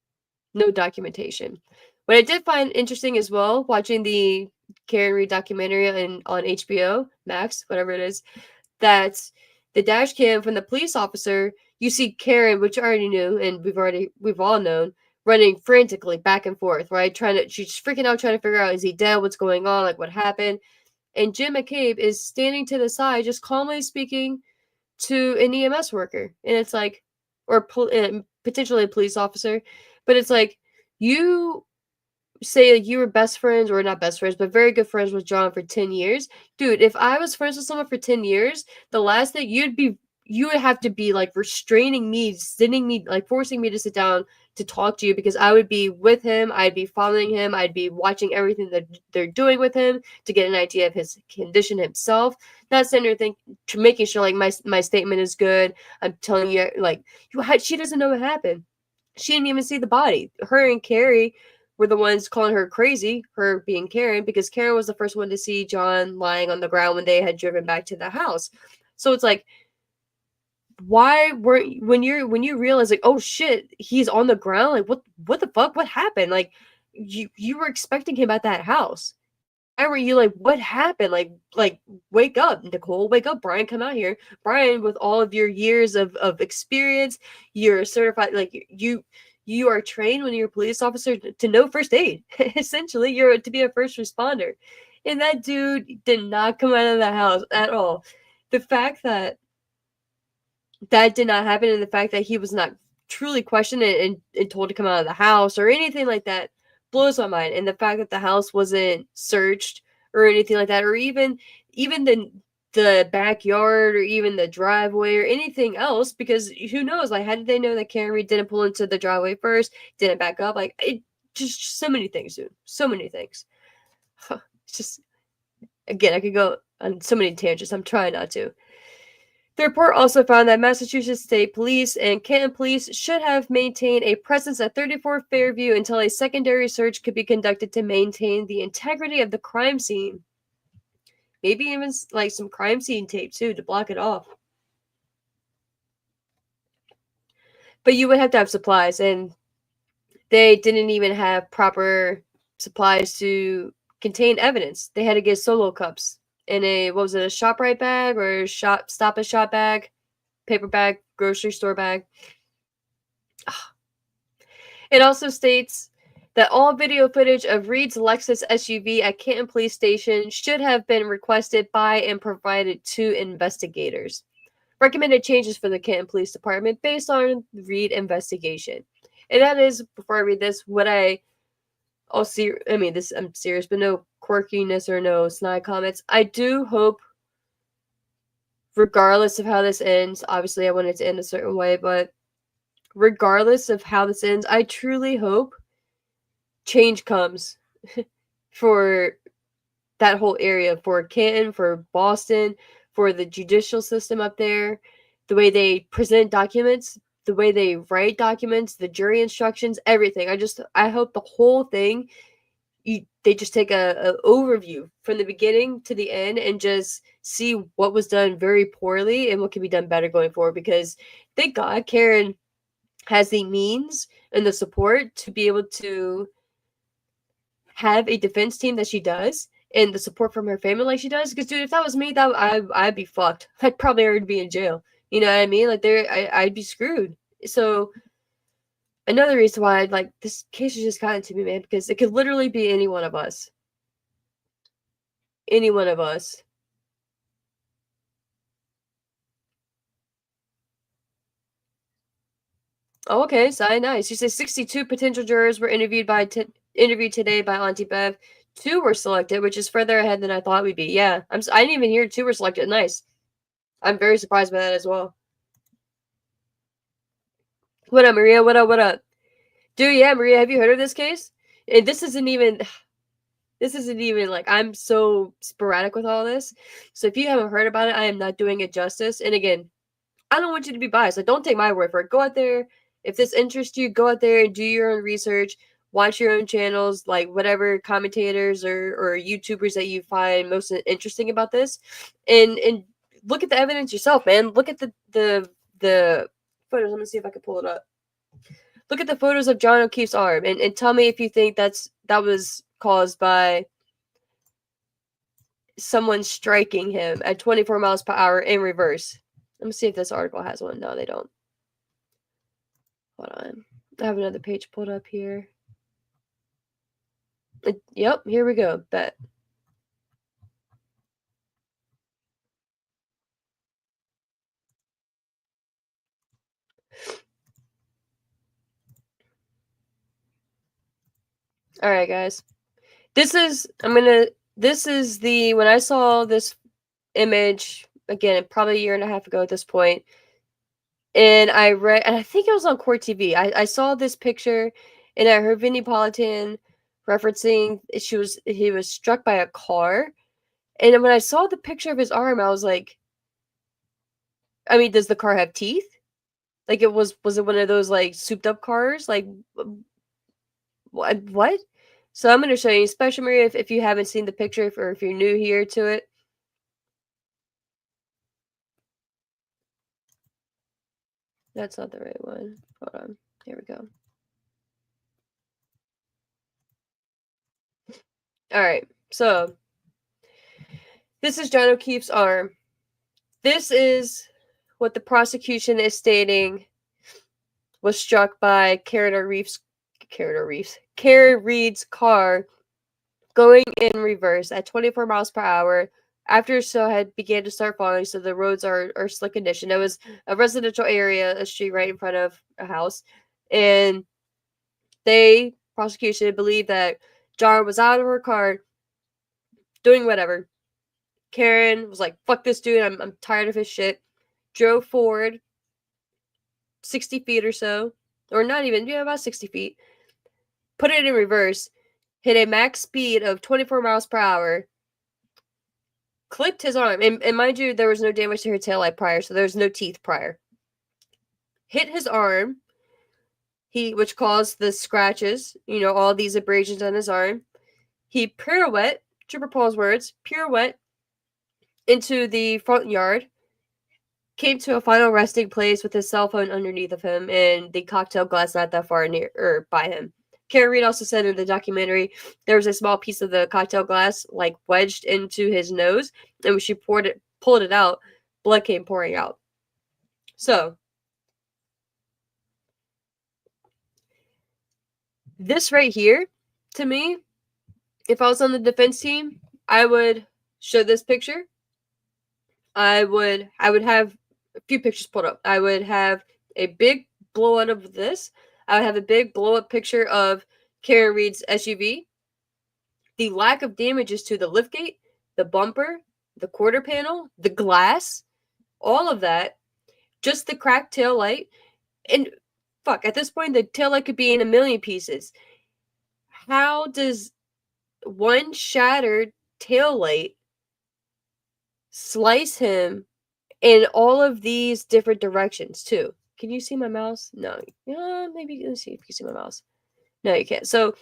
no documentation. What I did find interesting as well, watching the Karen Reed documentary on HBO Max, whatever it is, that the dash cam from the police officer, you see Karen, which I already knew, and we've all known, running frantically back and forth, right? She's freaking out, trying to figure out, is he dead? What's going on? Like, what happened? And Jim McCabe is standing to the side, just calmly speaking to an EMS worker. And it's like, or potentially a police officer. But it's like, you say like you were best friends, or not best friends, but very good friends with John for 10 years. Dude, if I was friends with someone for 10 years, the last thing you would have to be like restraining me, sitting me, like forcing me to sit down to talk to you, because I would be with him, I'd be following him, I'd be watching everything that they're doing with him to get an idea of his condition himself. Not sitting there making sure like my statement is good. I'm telling you, like, she doesn't know what happened. She didn't even see the body. Her and Carrie were the ones calling her crazy, her being Karen, because Karen was the first one to see John lying on the ground when they had driven back to the house. So it's like, why weren't, when you realize like, oh shit, he's on the ground, like what the fuck, what happened? Like you were expecting him at that house. Why were you like, what happened? Like wake up, Nicole, wake up, Brian, come out here. Brian, with all of your years of experience, you're certified, like you are trained when you're a police officer to know first aid. Essentially, you're to be a first responder. And that dude did not come out of the house at all. The fact that did not happen, and the fact that he was not truly questioned and told to come out of the house or anything like that blows my mind. And the fact that the house wasn't searched or anything like that, or even the backyard or even the driveway or anything else, because who knows, like, how did they know that Karen Reed didn't pull into the driveway first, didn't back up? Like, it just so many things, dude. So many things. It's just, again, I could go on so many tangents. I'm trying not to. The report also found that Massachusetts State Police and Canton Police should have maintained a presence at 34 Fairview until a secondary search could be conducted to maintain the integrity of the crime scene. Maybe even like some crime scene tape too to block it off. But you would have to have supplies, and They didn't even have proper supplies to contain evidence. They had to get solo cups in a, what was it, a ShopRite bag or Stop and Shop bag, paper bag, grocery store bag. It also states that all video footage of Reed's Lexus SUV at Canton Police Station should have been requested by and provided to investigators. Recommended changes for the Canton Police Department based on Reed investigation. And that is, before I read this, what I'll see. I mean, this, I'm serious, but no quirkiness or no snide comments. I do hope, regardless of how this ends, obviously I want it to end a certain way, but regardless of how this ends, I truly hope change comes for that whole area, for Canton, for Boston, for the judicial system up there, the way they present documents, the way they write documents, the jury instructions, everything. I hope the whole thing, they just take a overview from the beginning to the end and just see what was done very poorly and what can be done better going forward, because thank God Karen has the means and the support to be able to have a defense team that she does, and the support from her family like she does. Because, dude, if that was me, I'd be fucked. I'd probably already be in jail. You know what I mean? Like, I'd be screwed. So another reason why I'd like, this case has just gotten to me, man, because it could literally be any one of us. Any one of us. Oh, okay, so nice. You say 62 potential jurors were interviewed today by Auntie Bev. 2 were selected, which is further ahead than I thought we'd be. Yeah, I didn't even hear 2 were selected. Nice. I'm very surprised by that as well. What up, Maria? What up? What up? Dude, yeah, Maria, have you heard of this case? And this isn't even like, I'm so sporadic with all this. So if you haven't heard about it, I am not doing it justice. And again, I don't want you to be biased. Like, don't take my word for it. Go out there. If this interests you, go out there and do your own research. Watch your own channels, like whatever commentators or YouTubers that you find most interesting about this, and look at the evidence yourself, man. Look at the photos. Let me see if I can pull it up. Look at the photos of John O'Keefe's arm, and tell me if you think that was caused by someone striking him at 24 miles per hour in reverse. Let me see if this article has one. No, they don't. Hold on. I have another page pulled up here. Yep, here we go. Bet. All right, guys. This is when I saw this image, again, probably a year and a half ago at this point, and I read, and I think it was on Court TV. I saw this picture, and I heard Vinnie Politan referencing he was struck by a car, and when I saw the picture of his arm, I was like, I mean, does the car have teeth? Like, was it one of those like souped up cars? Like, what? So I'm going to show you, especially Maria, if you haven't seen the picture, or if you're new here to it. That's not the right one. Hold on. Here we go. All right. So this is John O'Keefe's arm. This is what the prosecution is stating was struck by Karen Reed's car going in reverse at 24 miles per hour after snow had began to start falling, so the roads are slick condition. It was a residential area, a street right in front of a house, and prosecution believed that John was out of her car doing whatever. Karen was like, fuck this dude, I'm tired of his shit. Drove forward 60 feet or so, or not even, about 60 feet. Put it in reverse, hit a max speed of 24 miles per hour, clipped his arm, and mind you, there was no damage to her taillight prior, so there's no teeth prior. Hit his arm, which caused the scratches, all these abrasions on his arm. He pirouette, Trooper Paul's words, pirouette into the front yard, came to a final resting place with his cell phone underneath of him and the cocktail glass not that far near or by him. Kara Reed also said in the documentary there was a small piece of the cocktail glass like wedged into his nose, and when she pulled it out, blood came pouring out. So this right here, to me, if I was on the defense team, I would show this picture. I would have a few pictures pulled up. I would have a big blowout of this. I would have a big blow up picture of Kara Reed's SUV. The lack of damages to the liftgate, the bumper, the quarter panel, the glass, all of that. Just the cracked tail light. And fuck, at this point, the tail light could be in a million pieces. How does one shattered tail light slice him in all of these different directions too? Can you see my mouse? No. Yeah, maybe let's see if you can see my mouse. No, you can't. So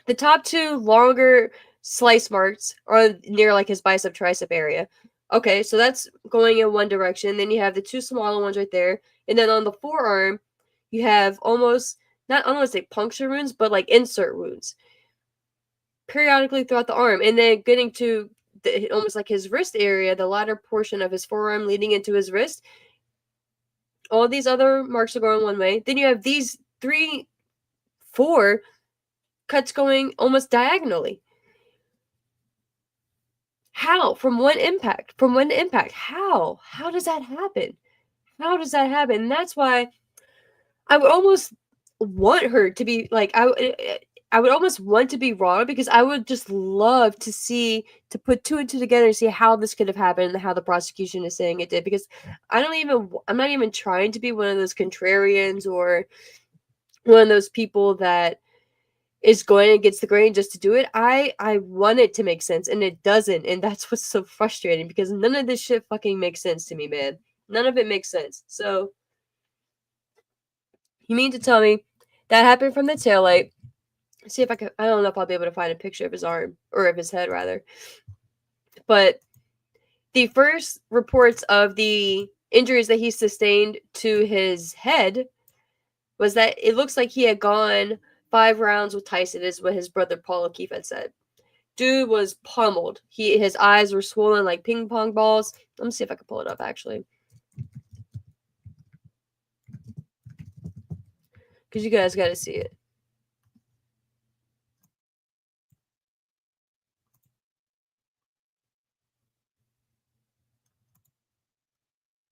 the top two longer slice marks are near like his bicep tricep area. Okay, so that's going in one direction. Then you have the two smaller ones right there. And then on the forearm, you have almost not almost like puncture wounds, but like insert wounds periodically throughout the arm. And then getting to almost like his wrist area, the latter portion of his forearm leading into his wrist. All these other marks are going one way. Then you have these 4 cuts going almost diagonally. How? From one impact. How? How does that happen? How does that happen? And that's why I would almost want her to be like, I would almost want to be wrong, because I would just love to put 2 and 2 together and see how this could have happened and how the prosecution is saying it did. Because I'm not even trying to be one of those contrarians or one of those people that is going against the grain just to do it. I want it to make sense, and it doesn't, and that's what's so frustrating, because none of this shit fucking makes sense to me, man. None of it makes sense. So you mean to tell me that happened from the taillight? See if I can. I don't know if I'll be able to find a picture of his arm, or of his head rather. But the first reports of the injuries that he sustained to his head was that it looks like he had gone 5 rounds with Tyson, is what his brother Paul O'Keefe had said. Dude was pummeled. His eyes were swollen like ping pong balls. Let me see if I can pull it up, actually. Because you guys got to see it.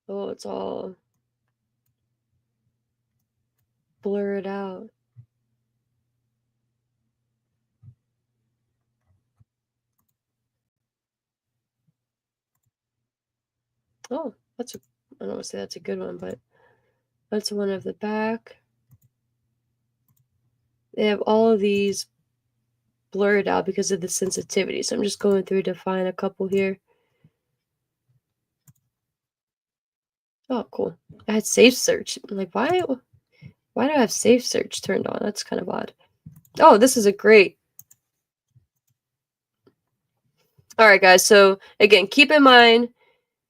Oh, it's all blurred out. Oh, I don't want to say that's a good one, but that's one of the back. They have all of these blurred out because of the sensitivity. So I'm just going through to find a couple here. Oh, cool. I had safe search. I'm like, why do I have safe search turned on? That's kind of odd. Oh, this is a great. All right, guys. So again, keep in mind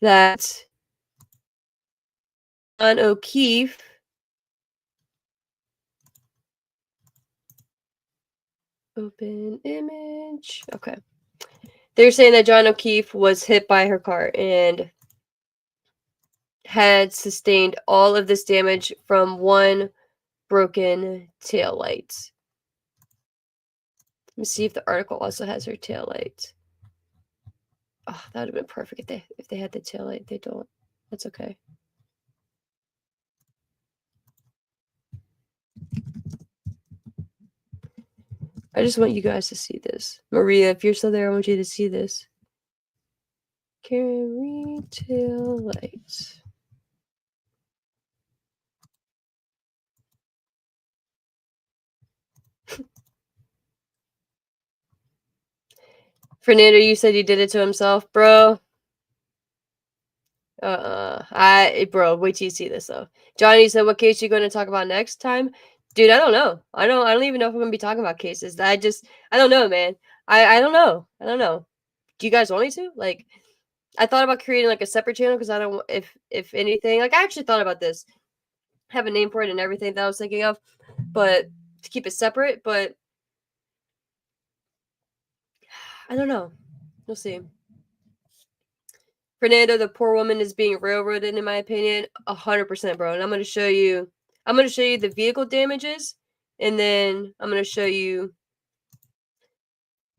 that on O'Keefe, open image. Okay. They're saying that John O'Keefe was hit by her car and had sustained all of this damage from one broken tail light. Let me see if the article also has her tail light. Oh, that would have been perfect if they had the tail light. They don't. That's okay. I just want you guys to see this. Maria, if you're still there, I want you to see this. Carry tail lights. Fernando, you said he did it to himself, bro. Bro, wait till you see this though. Johnny said, "What case you going to talk about next time?" Dude, I don't know. I don't even know if I'm gonna be talking about cases. I don't know, man. I don't know. I don't know. Do you guys want me to? Like, I thought about creating like a separate channel because I don't. If anything, like I actually thought about this, have a name for it and everything that I was thinking of, but to keep it separate, but I don't know. We'll see. Fernando, the poor woman, is being railroaded, in my opinion, 100%, bro. And I'm gonna show you the vehicle damages, and then I'm gonna show you.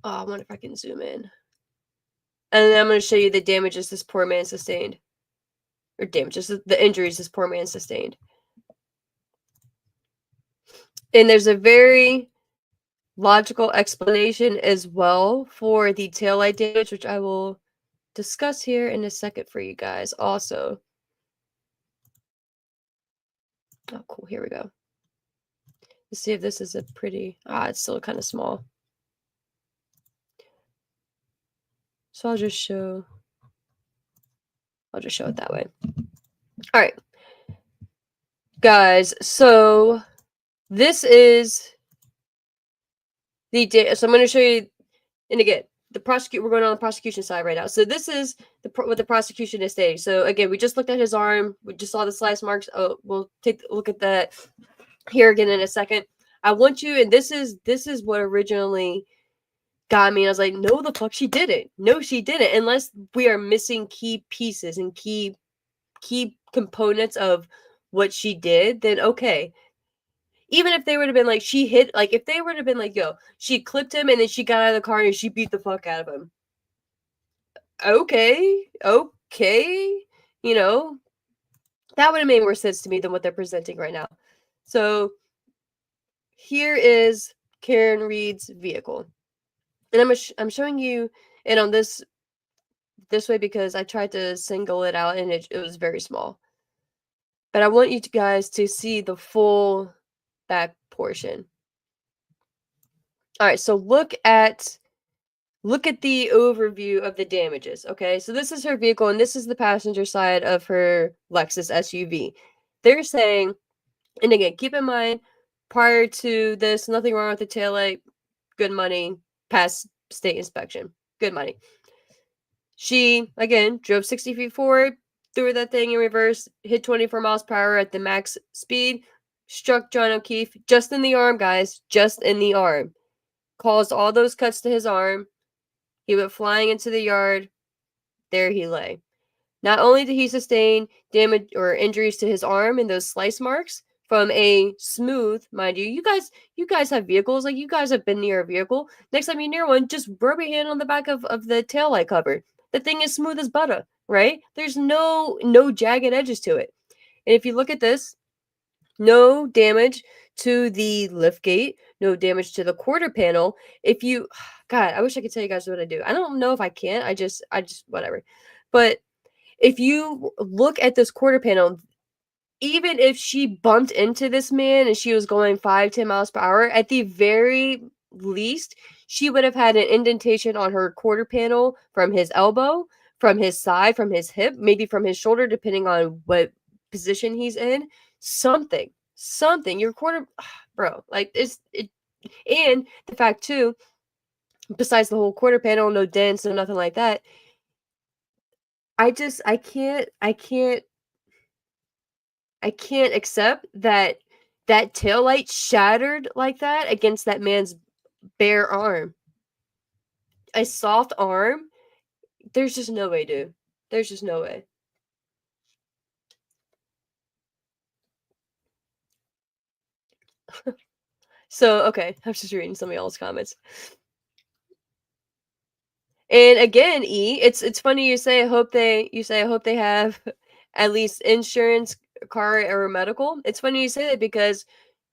Oh, I wonder if I can zoom in. And then I'm gonna show you the damages this poor man sustained, or damages, the injuries this poor man sustained. And there's a very logical explanation as well for the taillight damage, which I will discuss here in a second for you guys also. Oh, cool. Here we go. Let's see if this is a pretty... it's still kind of small. So I'll just show it that way. All right. Guys, so this is the day. So I'm going to show you, and again, we're going on the prosecution side right now. So this is what the prosecution is stating. So again, we just looked at his arm. We just saw the slice marks. Oh, we'll take a look at that here again in a second. I want you, and this is what originally got me. And I was like, no, the fuck, she didn't. No, she didn't. Unless we are missing key pieces and key components of what she did, then okay. Even if they would have been like, she hit, like, if they would have been like, yo, she clipped him and then she got out of the car and she beat the fuck out of him. Okay. You know, that would have made more sense to me than what they're presenting right now. So here is Karen Reed's vehicle. And I'm showing you it on this way because I tried to single it out and it was very small. But I want you guys to see the full back portion. All right, so look at the overview of the damages, okay? So this is her vehicle, and this is the passenger side of her Lexus SUV. They're saying, and again, keep in mind, prior to this, nothing wrong with the taillight, good money, passed state inspection, good money. She, again, drove 60 feet forward, threw that thing in reverse, hit 24 miles per hour at the max speed, struck John O'Keefe just in the arm, guys, just in the arm. Caused all those cuts to his arm. He went flying into the yard. There he lay. Not only did he sustain damage or injuries to his arm and those slice marks from a smooth, mind you, you guys have vehicles, like you guys have been near a vehicle. Next time you're near one, just rub your hand on the back of the taillight cover. The thing is smooth as butter, right? There's no jagged edges to it. And if you look at this, no damage to the liftgate, no damage to the quarter panel. If you, God, I wish I could tell you guys what I do. I don't know if I can. I just, whatever. But if you look at this quarter panel, even if she bumped into this man and she was going 5-10 miles per hour, at the very least, she would have had an indentation on her quarter panel from his elbow, from his side, from his hip, maybe from his shoulder, depending on what position he's in. Something, your quarter, bro, like and the fact too, besides the whole quarter panel, no dents, no nothing like that. I can't accept that taillight shattered like that against that man's bare arm. A soft arm. There's just no way, dude. There's just no way. So, okay, I'm just reading some of y'all's comments. And again, it's funny you say I hope they have at least insurance, car, or medical. It's funny you say that because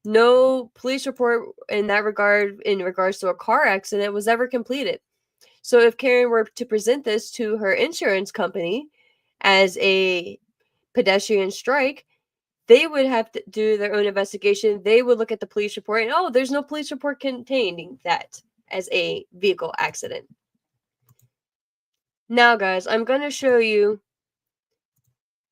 no police report in that regard, in regards to a car accident, was ever completed. So if Karen were to present this to her insurance company as a pedestrian strike, they would have to do their own investigation. They would look at the police report and, there's no police report containing that as a vehicle accident. Now, guys, I'm going to show you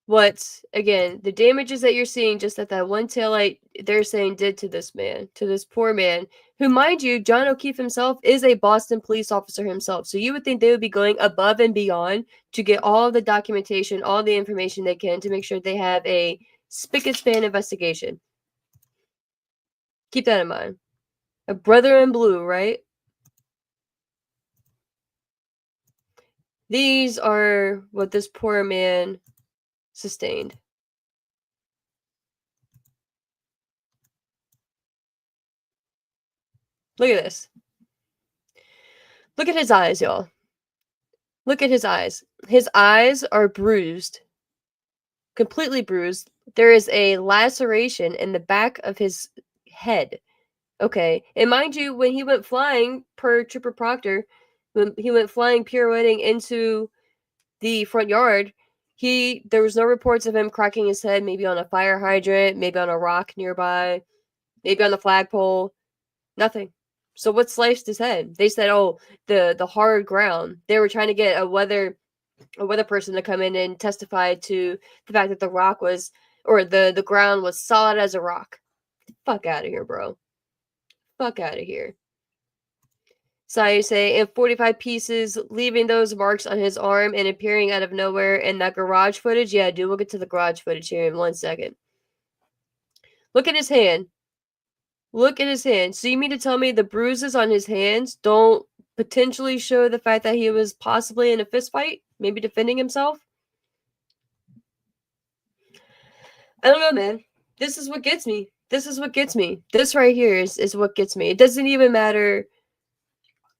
what, again, the damages that you're seeing just at that one taillight, they're saying did to this man, to this poor man, who, mind you, John O'Keefe himself is a Boston police officer himself. So you would think they would be going above and beyond to get all the documentation, all the information they can to make sure they have a spick and span investigation. Keep that in mind. A brother in blue, right? These are what this poor man sustained. Look at this. Look at his eyes, y'all. Look at his eyes. His eyes are bruised. Completely bruised. There is a laceration in the back of his head. Okay. And mind you, when he went flying, per Trooper Proctor, when he went flying, pirouetting into the front yard, there was no reports of him cracking his head, maybe on a fire hydrant, maybe on a rock nearby, maybe on the flagpole. Nothing. So what sliced his head? They said, oh, the hard ground. They were trying to get a weather person to come in and testify to the fact that the rock was, or the ground was solid as a rock. Fuck out of here, bro. Fuck out of here. So you say, in 45 pieces, leaving those marks on his arm and appearing out of nowhere in that garage footage. Yeah, dude, we'll get to the garage footage here in 1 second. Look at his hand. Look at his hand. So you mean to tell me the bruises on his hands don't potentially show the fact that he was possibly in a fist fight? Maybe defending himself? I don't know, man. This is what gets me. This is what gets me. This right here is what gets me. It doesn't even matter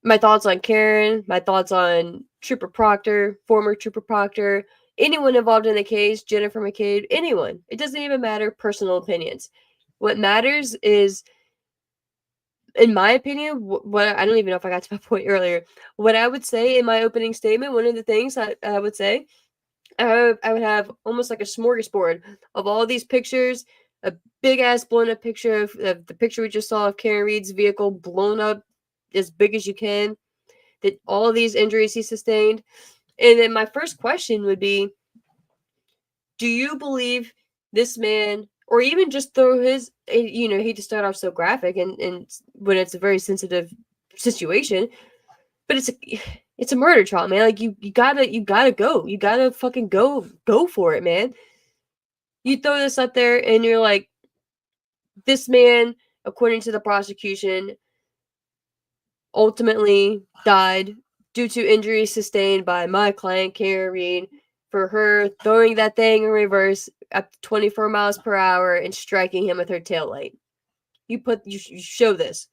my thoughts on Karen, my thoughts on Trooper Proctor, former Trooper Proctor, anyone involved in the case, Jennifer McCabe, anyone. It doesn't even matter personal opinions. What matters is, in my opinion, what I don't even know if I got to my point earlier. What I would say in my opening statement, one of the things I would say, I would have almost like a smorgasbord of all these pictures, a big ass blown up picture of the picture we just saw of Karen Reed's vehicle blown up as big as you can, that all these injuries he sustained. And then my first question would be, do you believe this man, or even just throw his, hate to start off so graphic and when it's a very sensitive situation, but it's a murder trial, man. Like you gotta go. You gotta fucking go for it, man. You throw this up there and you're like, this man, according to the prosecution, ultimately died due to injuries sustained by my client, Karen Reed, for her throwing that thing in reverse at 24 miles per hour and striking him with her taillight. You show this.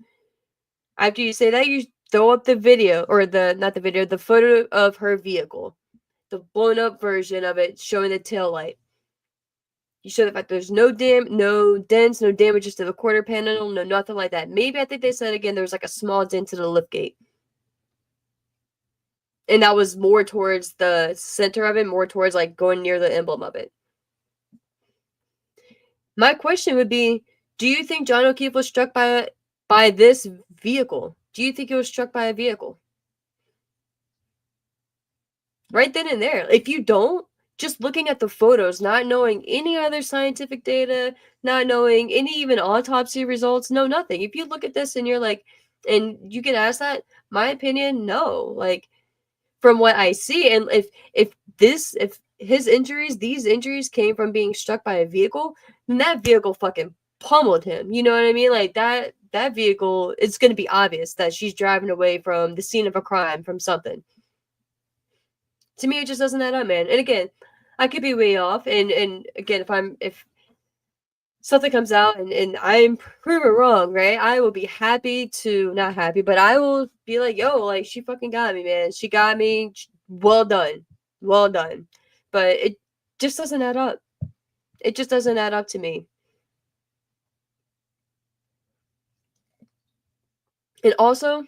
After you say that, you throw up the video, or the photo of her vehicle, the blown up version of it showing the taillight. You show the fact there's no dents, no damages to the quarter panel, no nothing like that. Maybe I think they said again there was like a small dent to the liftgate. And that was more towards the center of it, more towards like going near the emblem of it. My question would be, do you think John O'Keefe was struck by this vehicle? Do you think he was struck by a vehicle? Right then and there. If you don't, just looking at the photos, not knowing any other scientific data, not knowing any even autopsy results, no nothing. If you look at this and you're like, and you get asked that, my opinion, no. Like, from what I see, and if these injuries came from being struck by a vehicle, then that vehicle fucking pummeled him. You know what I mean? Like that vehicle, it's gonna be obvious that she's driving away from the scene of a crime, from something. To me, it just doesn't add up, man. And again, I could be way off. And again, if something comes out and I'm proven wrong, right? I will be happy to, not happy, but I will be like, yo, like she fucking got me, man. She got me. Well done. Well done. But it just doesn't add up. It just doesn't add up to me. And also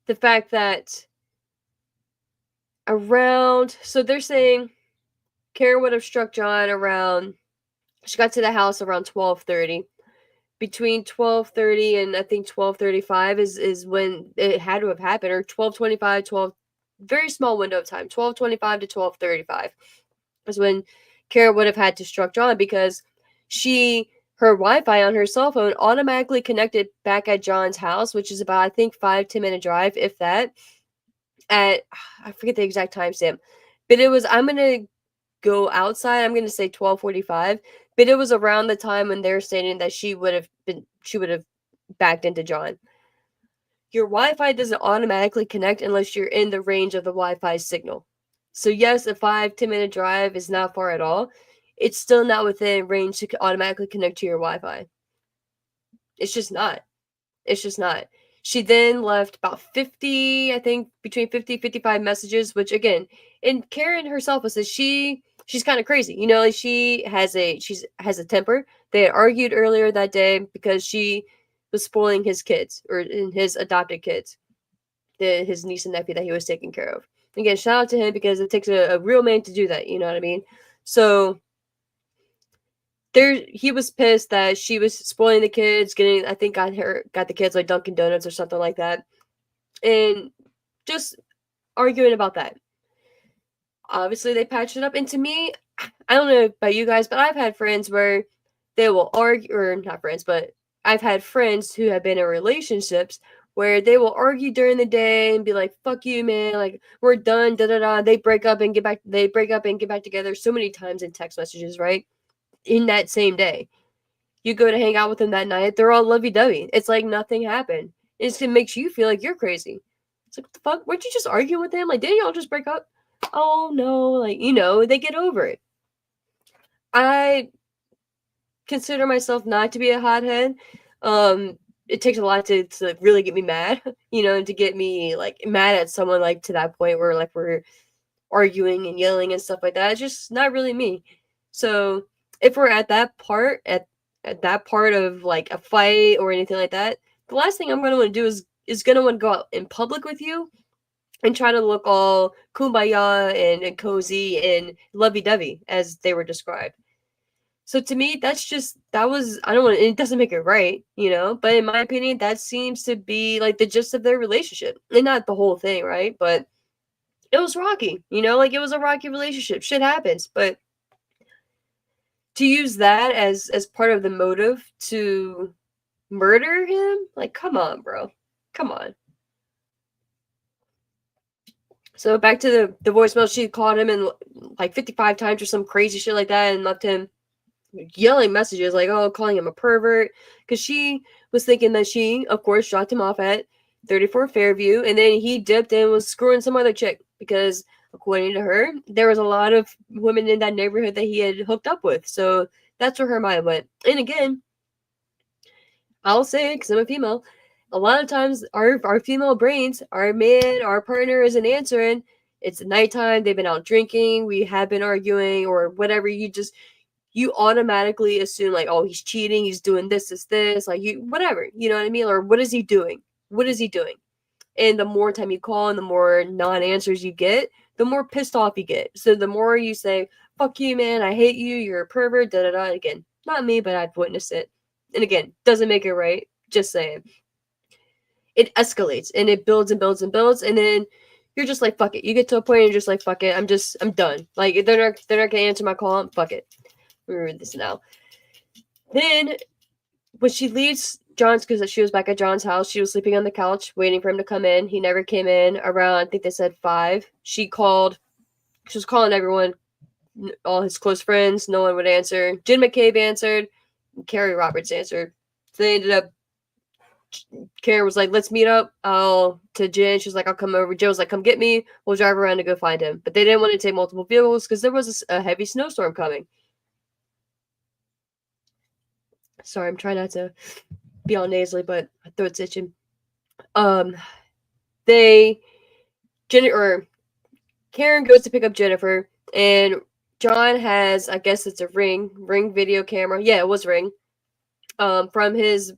the fact that so they're saying Karen would have struck John around, she got to the house around 12:30. Between 12:30 and I think 12:35 is when it had to have happened, or 12:25, very small window of time, 12:25 to 12:35 is when Kara would have had to struck John, because her Wi-Fi on her cell phone automatically connected back at John's house, which is about, I think, 5-10 minute drive, if that, at, I forget the exact timestamp, but it was, I'm gonna go outside, I'm gonna say 12:45, but it was around the time when they're stating that she would have backed into John. Your Wi-Fi doesn't automatically connect unless you're in the range of the Wi-Fi signal. So yes, a 5-10 minute drive is not far at all. It's still not within range to automatically connect to your Wi-Fi. It's just not. It's just not. She then left about 50, I think between 50 55 messages, which again, and Karen herself says she's kind of crazy. You know, like she has a temper. They had argued earlier that day because she was spoiling his kids or his adopted kids, his niece and nephew that he was taking care of. Again, shout out to him because it takes a real man to do that. You know what I mean? So he was pissed that she was spoiling the kids, I think got the kids like Dunkin' Donuts or something like that, and just arguing about that. Obviously, they patched it up, and to me, I don't know about you guys, but I've had friends where they will argue, or not friends, but I've had friends who have been in relationships where they will argue during the day and be like, "Fuck you, man! Like we're done." Da da da. They break up and get back. They break up and get back together so many times in text messages, right? In that same day, you go to hang out with them that night, they're all lovey-dovey. It's like nothing happened. It makes you feel like you're crazy. It's like, what the fuck? Weren't you just arguing with them? Like, didn't y'all just break up? Oh no, like, they get over it. I consider myself not to be a hothead. It takes a lot to really get me mad, and to get me like mad at someone like to that point where like we're arguing and yelling and stuff like that. It's just not really me. So if we're at that part of like a fight or anything like that, the last thing I'm gonna want to do is gonna want to go out in public with you and try to look all kumbaya and cozy and lovey-dovey as they were described. So to me, I don't want it doesn't make it right, but in my opinion, that seems to be like the gist of their relationship. And not the whole thing, right? But it was rocky, like it was a rocky relationship. Shit happens, but to use that as part of the motive to murder him, like, come on, bro. Come on. So back to the voicemail, she called him in like 55 times or some crazy shit like that and left him yelling messages like, calling him a pervert, because she was thinking that she, of course, dropped him off at 34 Fairview, and then he dipped and was screwing some other chick because, according to her, there was a lot of women in that neighborhood that he had hooked up with. So that's where her mind went. And again, I'll say, because I'm a female, a lot of times our female brains, our man, our partner isn't answering. It's nighttime, they've been out drinking, we have been arguing, or whatever. You automatically assume like, oh, he's cheating, he's doing this, like whatever, you know what I mean? Or what is he doing? What is he doing? And the more time you call and the more non-answers you get, the more pissed off you get. So the more you say, fuck you, man, I hate you, you're a pervert, da da da. Again, not me, but I've witnessed it. And again, doesn't make it right. Just saying. It escalates and it builds and builds and builds, and then you're just like, fuck it. You get to a point and you're just like, fuck it. I'm done. Like they're not gonna answer my call. Fuck it. Let me read this now. Then when she leaves John's, because she was back at John's house, she was sleeping on the couch waiting for him to come in. He never came in. Around, I think they said 5. She was calling everyone, all his close friends. No one would answer. Jen McCabe answered. Carrie Roberts answered. So they ended up, Karen was like, let's meet up. To Jen, she was like, I'll come over. Jen was like, come get me. We'll drive around to go find him. But they didn't want to take multiple vehicles because there was a heavy snowstorm coming. Sorry, I'm trying not to be all nasally, but my throat's itching. Karen goes to pick up Jennifer, and John has, I guess it's a Ring video camera. Yeah, it was Ring. From his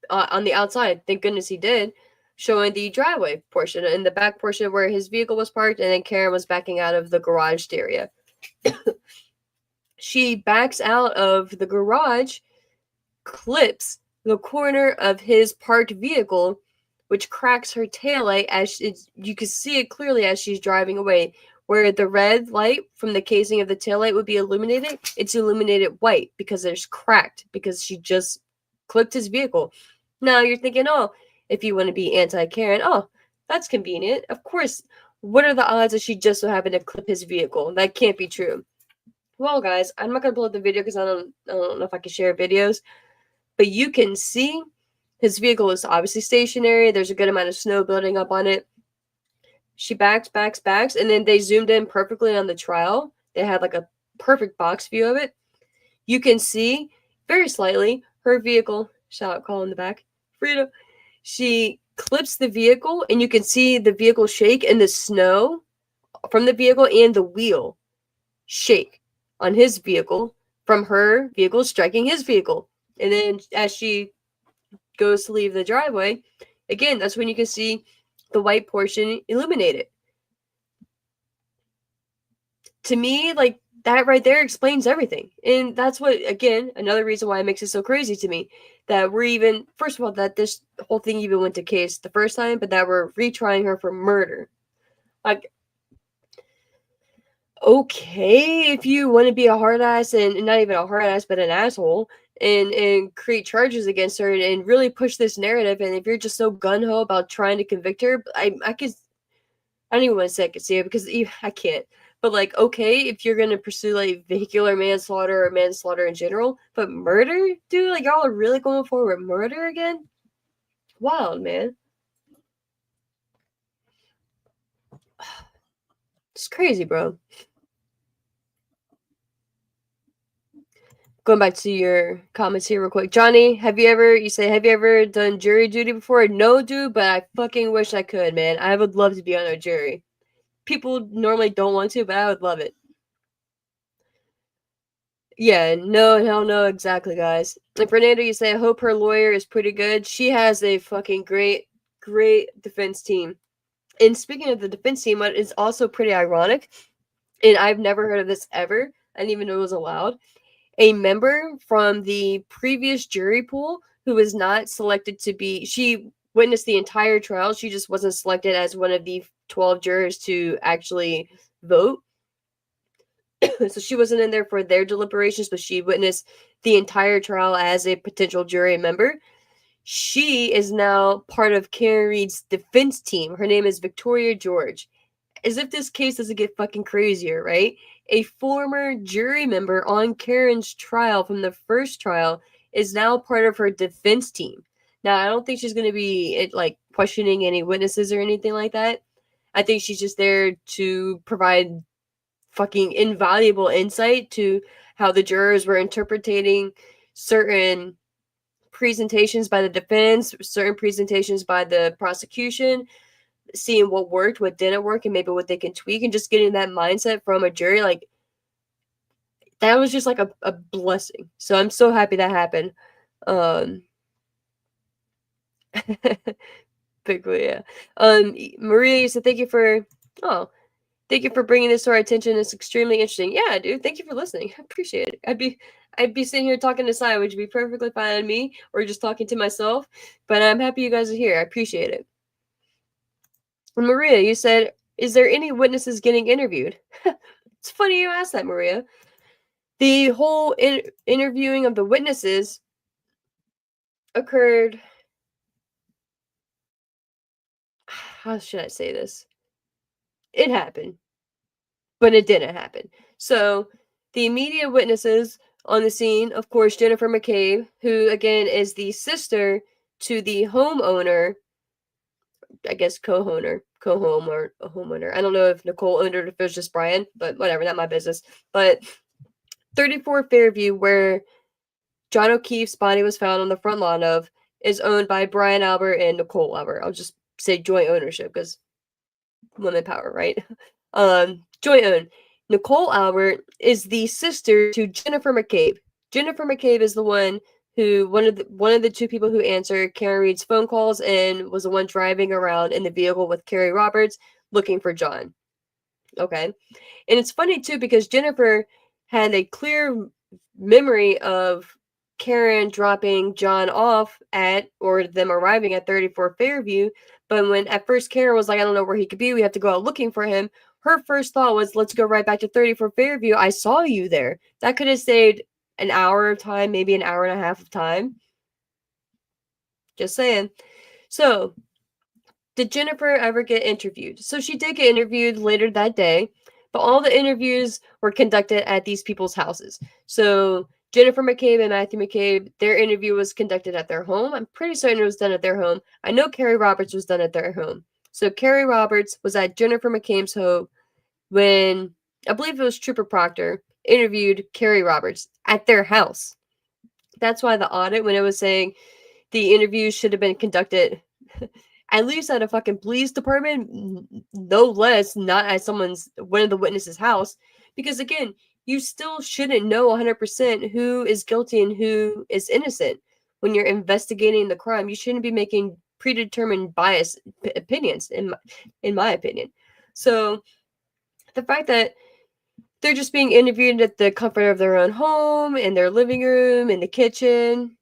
on the outside. Thank goodness he did, showing the driveway portion and the back portion where his vehicle was parked, and then Karen was backing out of the garage area. She backs out of the garage, clips the corner of his parked vehicle, which cracks her taillight you can see it clearly as she's driving away. Where the red light from the casing of the taillight would be illuminated, it's illuminated white because there's cracked, because she just clipped his vehicle. Now you're thinking, oh, if you want to be anti-Karen, oh, that's convenient. Of course, what are the odds that she just so happened to clip his vehicle? That can't be true. Well, guys, I'm not going to pull up the video because I don't know if I can share videos. But you can see His vehicle is obviously stationary. There's a good amount of snow building up on it. She backs, and then they zoomed in perfectly on the trial. They had like a perfect box view of it. You can see very slightly her vehicle. Shout out, call in the back. Frida. She clips the vehicle, and you can see the vehicle shake, and the snow from the vehicle and the wheel shake on his vehicle from her vehicle striking his vehicle. And then as she goes to leave the driveway, again, that's when you can see the white portion illuminated. To me, like, that right there explains everything. And that's what, again, another reason why it makes it so crazy to me. That we're even, first of all, that this whole thing even went to case the first time, but that we're retrying her for murder. Like, okay, if you want to be a hard ass, and not even a hard ass, but an asshole, and create charges against her and really push this narrative, and if you're just so gun-ho about trying to convict her, I don't even want to say I could see it, because I can't. But, like, okay, if you're gonna pursue, like, vehicular manslaughter or manslaughter in general, but murder, dude, like, y'all are really going forward with murder again? Wild, man. It's crazy, bro. Going back to your comments here real quick. Johnny, have you ever done jury duty before? No, dude, but I fucking wish I could, man. I would love to be on a jury. People normally don't want to, but I would love it. Yeah, no, hell no, exactly, guys. Like, Fernando, you say, I hope her lawyer is pretty good. She has a fucking great defense team. And speaking of the defense team, what is also pretty ironic, and I've never heard of this ever, I didn't even know it was allowed. A member from the previous jury pool who was not selected to be, she witnessed the entire trial. She just wasn't selected as one of the 12 jurors to actually vote. So she wasn't in there for their deliberations, but she witnessed the entire trial as a potential jury member. She is now part of Karen Reed's defense team. Her name is Victoria George. As if this case doesn't get fucking crazier, right? A former jury member on Karen's trial from the first trial is now part of her defense team. Now, I don't think she's going to be like questioning any witnesses or anything like that. I think she's just there to provide fucking invaluable insight to how the jurors were interpreting certain presentations by the defense, certain presentations by the prosecution, seeing what worked, what didn't work, and maybe what they can tweak, and just getting that mindset from a jury. Like, that was just like a blessing. So I'm so happy that happened. Bigly, yeah. Maria, you said thank you for bringing this to our attention. It's extremely interesting. Yeah, dude. Thank you for listening. I appreciate it. I'd be sitting here talking to Sai, which would be perfectly fine on me, or just talking to myself. But I'm happy you guys are here. I appreciate it. And Maria, you said, is there any witnesses getting interviewed? It's funny you asked that, Maria. The whole interviewing of the witnesses occurred. How should I say this? It happened, but it didn't happen. So the immediate witnesses on the scene, of course, Jennifer McCabe, who again is the sister to the homeowner, I guess co-homeowner. I don't know if Nicole owned it or if it was just Brian, but whatever, not my business. But 34 Fairview, where John O'Keefe's body was found on the front lawn of, is owned by Brian Albert and Nicole Albert. I'll just say joint ownership because women power, right? Joint owned. Nicole Albert is the sister to Jennifer McCabe. Jennifer McCabe is the one who one of the two people who answered Karen Reed's phone calls and was the one driving around in the vehicle with Carrie Roberts looking for John. Okay. And it's funny too because Jennifer had a clear memory of Karen dropping John off at, or them arriving at 34 Fairview. But when at first Karen was like, I don't know where he could be, we have to go out looking for him. Her first thought was, let's go right back to 34 Fairview. I saw you there. That could have saved an hour of time, maybe an hour and a half of time. Just saying. So, did Jennifer ever get interviewed? So she did get interviewed later that day, but all the interviews were conducted at these people's houses. So Jennifer McCabe and Matthew McCabe, their interview was conducted at their home. I'm pretty certain it was done at their home. I know Carrie Roberts was done at their home. So Carrie Roberts was at Jennifer McCabe's home when, I believe it was Trooper Proctor, interviewed Carrie Roberts at their house. That's why the audit, when it was saying the interview should have been conducted at least at a fucking police department, no less, not at one of the witnesses' house. Because again, you still shouldn't know 100% who is guilty and who is innocent when you're investigating the crime. You shouldn't be making predetermined bias opinions, in my opinion. So the fact that they're just being interviewed at the comfort of their own home, in their living room, in the kitchen,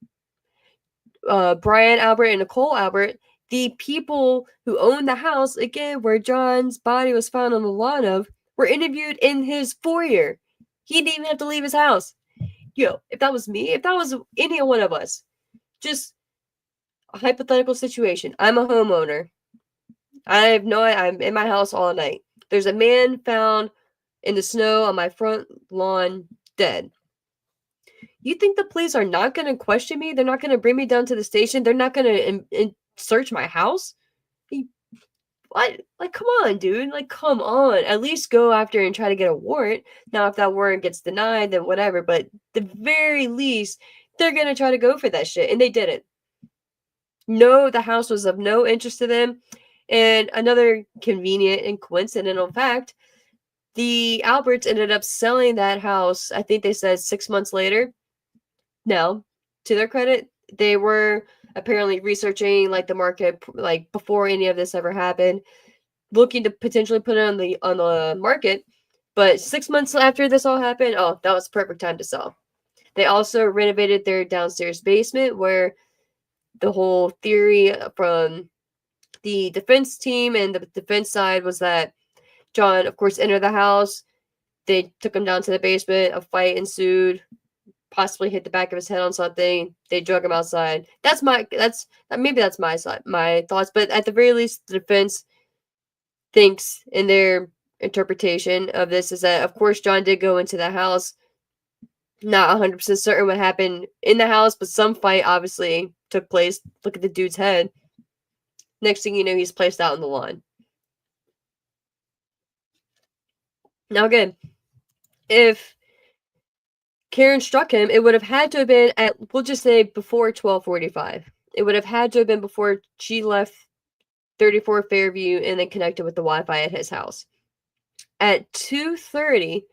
Brian Albert and Nicole Albert, the people who own the house, again, where John's body was found on the lawn of, were interviewed in his foyer. He didn't even have to leave his house. Yo, if that was me, if that was any one of us, just a hypothetical situation. I'm a homeowner. I'm in my house all night. There's a man found in the snow on my front lawn, dead. You think the police are not going to question me? They're not going to bring me down to the station? They're not going to search my house? What? Like, come on, dude. Like, come on. At least go after and try to get a warrant. Now, if that warrant gets denied, then whatever. But the very least, they're going to try to go for that shit. And they didn't. No, the house was of no interest to them. And another convenient and coincidental fact, the Alberts ended up selling that house, I think they said 6 months later. Now, to their credit, they were apparently researching like the market like before any of this ever happened, looking to potentially put it on the market. But 6 months after this all happened, oh, that was the perfect time to sell. They also renovated their downstairs basement, where the whole theory from the defense team and the defense side was that John, of course, entered the house. They took him down to the basement. A fight ensued. Possibly hit the back of his head on something. They drug him outside. Maybe that's my thoughts. But at the very least, the defense thinks, in their interpretation of this, is that of course John did go into the house. Not 100% certain what happened in the house, but some fight obviously took place. Look at the dude's head. Next thing you know, he's placed out on the lawn. Now again, if Karen struck him, it would have had to have been at, we'll just say, before 12:45. It would have had to have been before she left 34 Fairview and then connected with the Wi-Fi at his house. At 2:30,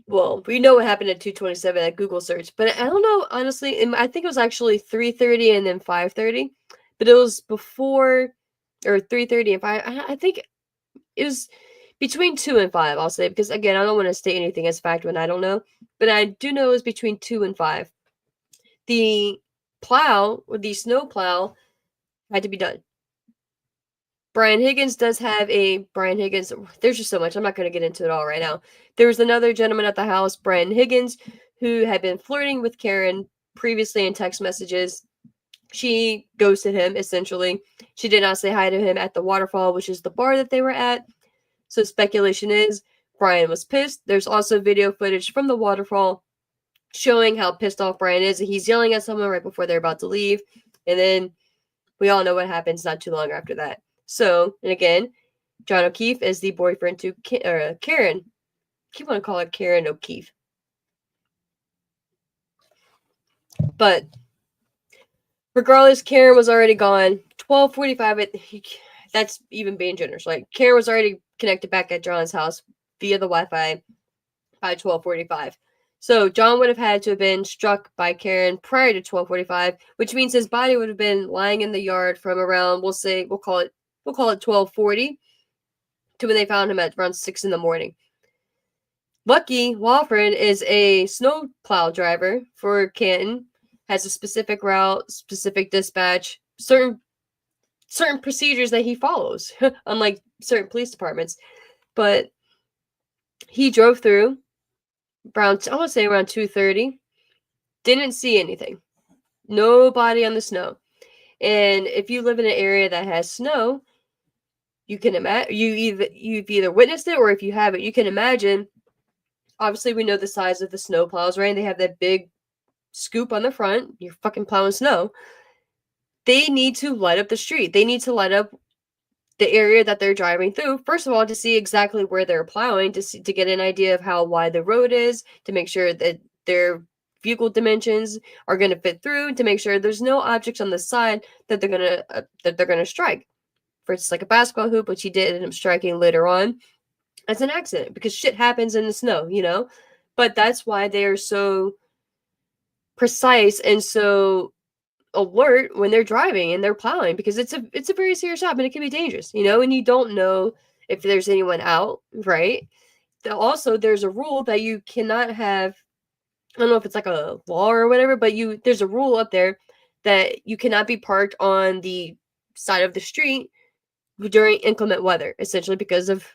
well, we know what happened at 2:27 at Google search, but I don't know, honestly. I think it was actually 3:30 and then 5:30, but it was before, or 3:30 and 5. I think it was between 2 and 5, I'll say, because again, I don't want to state anything as fact when I don't know, but I do know it was between 2 and 5. The plow, or the snow plow, had to be done. Brian Higgins does have there's just so much, I'm not going to get into it all right now. There was another gentleman at the house, Brian Higgins, who had been flirting with Karen previously in text messages. She ghosted him, essentially. She did not say hi to him at the Waterfall, which is the bar that they were at. So speculation is Brian was pissed. There's also video footage from the Waterfall showing how pissed off Brian is. He's yelling at someone right before they're about to leave. And then we all know what happens not too long after that. So, and again, John O'Keefe is the boyfriend to Karen. I keep wanting to call her Karen O'Keefe. But regardless, Karen was already gone. 12:45, that's even being generous. Like, Karen was already connected back at John's house via the Wi-Fi by 12:45. So John would have had to have been struck by Karen prior to 12:45, which means his body would have been lying in the yard from around, we'll call it 12:40 to when they found him at around 6 in the morning. Lucky Walford is a snowplow driver for Canton, has a specific route, specific dispatch, certain procedures that he follows, unlike certain police departments. But he drove through around, I want to say around 2:30, didn't see anything. Nobody on the snow. And if you live in an area that has snow, you can imagine, you've either witnessed it, or if you haven't, you can imagine obviously we know the size of the snow plows, right? They have that big scoop on the front. You're fucking plowing snow. They need to light up the street. They need to light up the area that they're driving through. First of all, to see exactly where they're plowing, to get an idea of how wide the road is, to make sure that their vehicle dimensions are going to fit through, to make sure there's no objects on the side that they're gonna strike. For instance, like a basketball hoop, which he did end up striking later on as an accident, because shit happens in the snow, you know. But that's why they are so precise and so alert when they're driving and they're plowing, because it's a very serious job and it can be dangerous, you know, and you don't know if there's anyone out, right? Also, there's a rule that you cannot have, I don't know if it's like a law or whatever, but there's a rule up there that you cannot be parked on the side of the street during inclement weather, essentially because of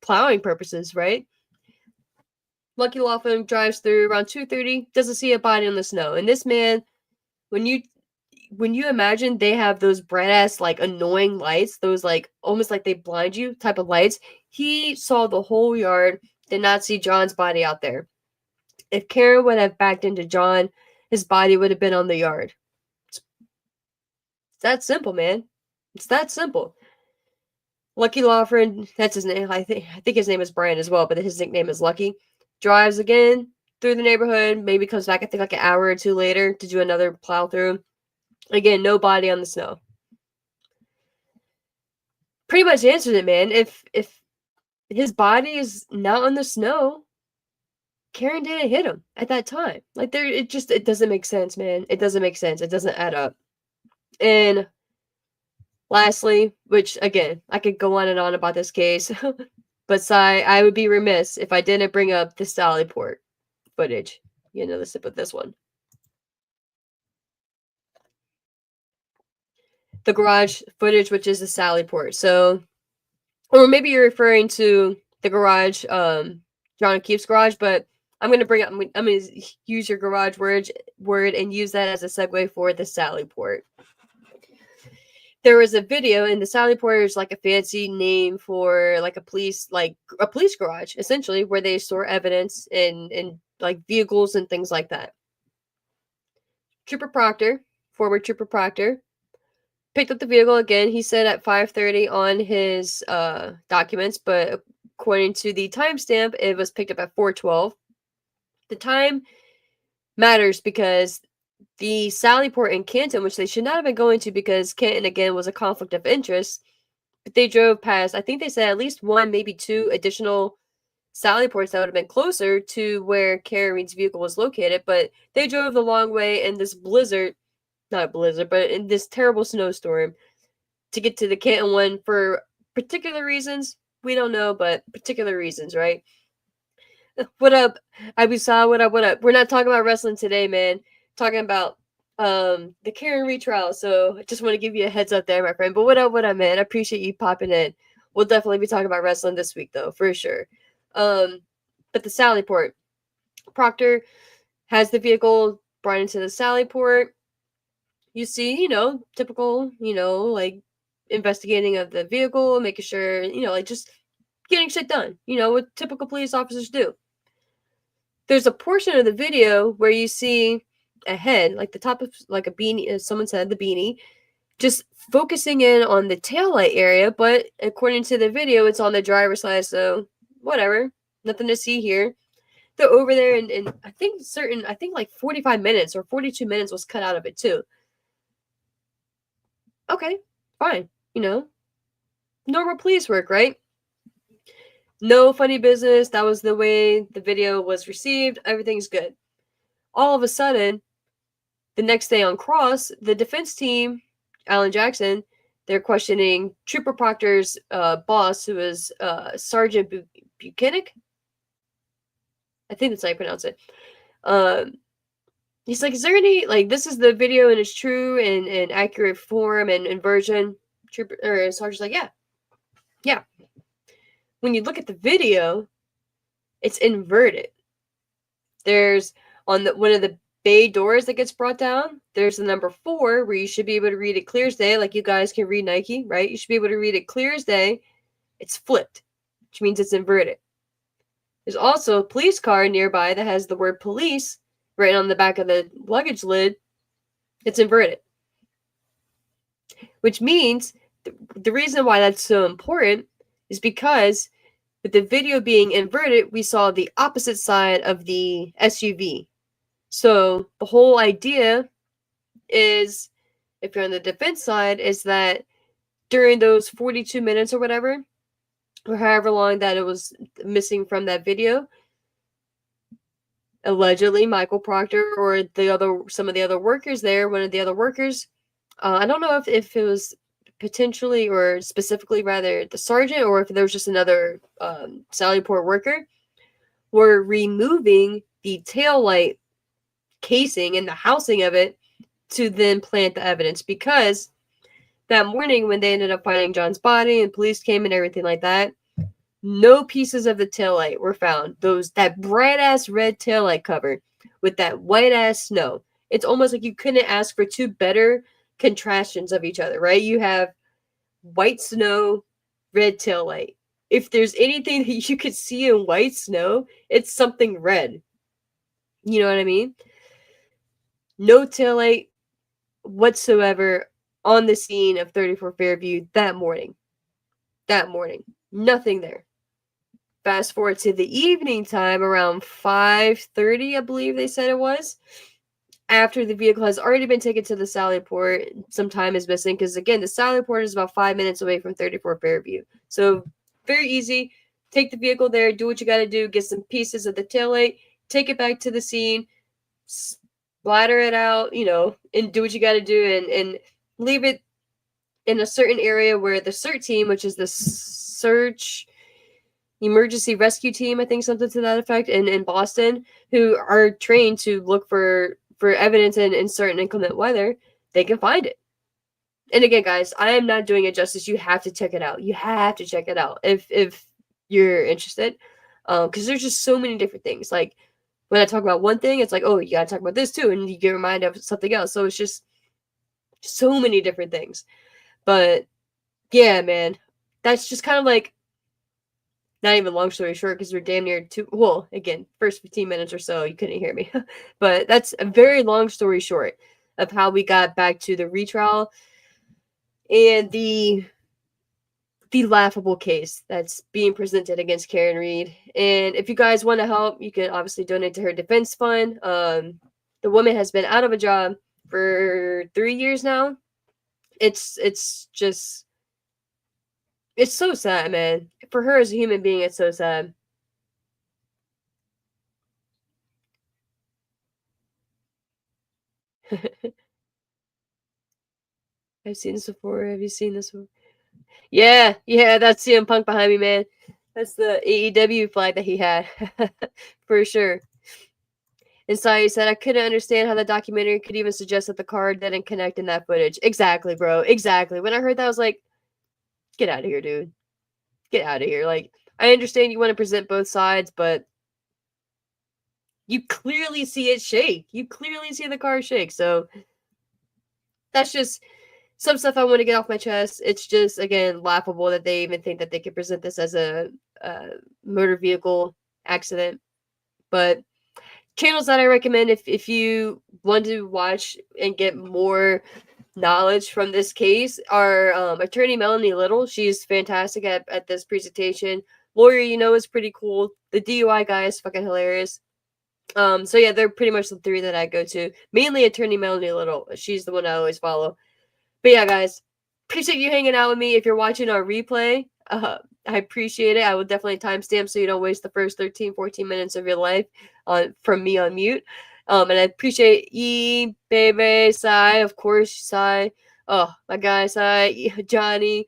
plowing purposes, right? Lucky Laughlin drives through around 2:30, doesn't see a body in the snow. And this man, when you imagine they have those bright ass like annoying lights, those like almost like they blind you type of lights, he saw the whole yard, did not see John's body out there. If Karen would have backed into John, his body would have been on the yard. It's that simple, man. It's that simple. Lucky Lawford, that's his name. I think his name is Brian as well, but his nickname is Lucky. Drives again through the neighborhood, maybe comes back, I think, like an hour or two later to do another plow through. Again, no body on the snow. Pretty much answered it, man. If his body is not on the snow, Karen didn't hit him at that time. Like it doesn't make sense, man. It doesn't make sense. It doesn't add up. And lastly, which again, I could go on and on about this case, but I would be remiss if I didn't bring up the Sallyport footage. You know, the sip of this one. The garage footage, which is the Sallyport. So, or maybe you're referring to the garage, John O'Keefe's garage, but I'm gonna bring up. I'm gonna use your garage word and use that as a segue for the Sallyport. There was a video, and the Sallyport is like a fancy name for like a police garage, essentially, where they store evidence and like vehicles and things like that. Trooper Proctor, former Trooper Proctor, picked up the vehicle again. He said at 5:30 on his documents, but according to the timestamp, it was picked up at 4:12. The time matters because the Sallyport in Canton, which they should not have been going to because Canton again was a conflict of interest, but they drove past, I think they said at least one, maybe two additional Sallyports that would have been closer to where Karen Reed's vehicle was located, but they drove the long way in this blizzard, not a blizzard, but in this terrible snowstorm to get to the Canton one for particular reasons. We don't know, but particular reasons, right? What up, Abusa? What up? What up? We're not talking about wrestling today, man. Talking about the Karen Reed trial. So I just want to give you a heads up there, my friend. But what up, man? I appreciate you popping in. We'll definitely be talking about wrestling this week, though, for sure. But the Sallyport. Proctor has the vehicle brought into the Sallyport. You see, you know, typical, you know, like investigating of the vehicle, making sure, you know, like just getting shit done, you know, what typical police officers do. There's a portion of the video where you see a head, like the top of like a beanie, as someone said, the beanie, just focusing in on the taillight area, but according to the video, it's on the driver's side, so whatever. Nothing to see here. They're over there, and I think like 45 minutes or 42 minutes was cut out of it too. Okay, fine. You know, normal police work, right? No funny business. That was the way the video was received. Everything's good. All of a sudden, the next day on Cross, the defense team, Alan Jackson, they're questioning Trooper Proctor's boss, who is Sergeant Buchanan. I think that's how you pronounce it. He's like, is there any, like, this is the video in its true and accurate form and version? Trooper, or Sergeant's like, yeah. When you look at the video, it's inverted. There's on one of the bay doors that gets brought down, there's the number 4 where you should be able to read it clear as day, like you guys can read Nike, right? You should be able to read it clear as day. It's flipped, which means it's inverted. There's also a police car nearby that has the word police written on the back of the luggage lid. It's inverted. Which means the reason why that's so important is because with the video being inverted, we saw the opposite side of the SUV. So the whole idea is, if you're on the defense side, is that during those 42 minutes or whatever, or however long that it was missing from that video, allegedly Michael Proctor or some of the other workers there, one of the other workers, I don't know if it was potentially or specifically rather the sergeant, or if there was just another Sallyport worker, were removing the taillight casing and the housing of it to then plant the evidence, because that morning when they ended up finding John's body and police came and everything like that, no pieces of the taillight were found. That bright ass red taillight cover with that white ass snow. It's almost like you couldn't ask for two better contrastions of each other, right? You have white snow, red taillight. If there's anything that you could see in white snow, it's something red. You know what I mean? No taillight whatsoever on the scene of 34 Fairview that morning. That morning. Nothing there. Fast forward to the evening time, around 5:30, I believe they said it was, after the vehicle has already been taken to the Sallyport. Some time is missing because, again, the Sallyport is about 5 minutes away from 34 Fairview. So very easy. Take the vehicle there, do what you got to do, get some pieces of the taillight, take it back to the scene, splatter it out, and do what you got to do, and leave it in a certain area where the CERT team, which is the search emergency rescue team, I think something to that effect, in Boston, who are trained to look for evidence in certain inclement weather, they can find it. And again, guys, I am not doing it justice. You have to check it out. You have to check it out if you're interested, because there's just so many different things. Like when I talk about one thing, it's like, oh, you gotta talk about this too, and you get reminded of something else. So it's just so many different things. But yeah, man, that's just kind of like, not even long story short, because we're damn near again, first 15 minutes or so, you couldn't hear me. But that's a very long story short of how we got back to the retrial and the laughable case that's being presented against Karen Reed. And if you guys want to help, you can obviously donate to her defense fund. The woman has been out of a job for 3 years now. It's just, it's so sad, man. For her as a human being, it's so sad. I've seen this before. Have you seen this one? Yeah, that's CM Punk behind me, man. That's the AEW flag that he had. For sure. And Sai said, I couldn't understand how the documentary could even suggest that the car didn't connect in that footage. Exactly, bro. Exactly. When I heard that, I was like, get out of here, dude. Get out of here. Like, I understand you want to present both sides, but you clearly see it shake. You clearly see the car shake. So that's just some stuff I want to get off my chest. It's just, again, laughable that they even think that they could present this as a motor vehicle accident. But channels that I recommend if you want to watch and get more knowledge from this case are attorney Melanie Little. She's fantastic at this presentation. Lawyer, is pretty cool. The DUI guy is fucking hilarious. So yeah, they're pretty much the three that I go to. Mainly attorney Melanie Little. She's the one I always follow. But yeah, guys, appreciate you hanging out with me. If you're watching our replay, I appreciate it. I will definitely timestamp so you don't waste the first 13, 14 minutes of your life from me on mute. And I appreciate baby, Sai, of course, Sai. Oh, my guy, Sai, Johnny.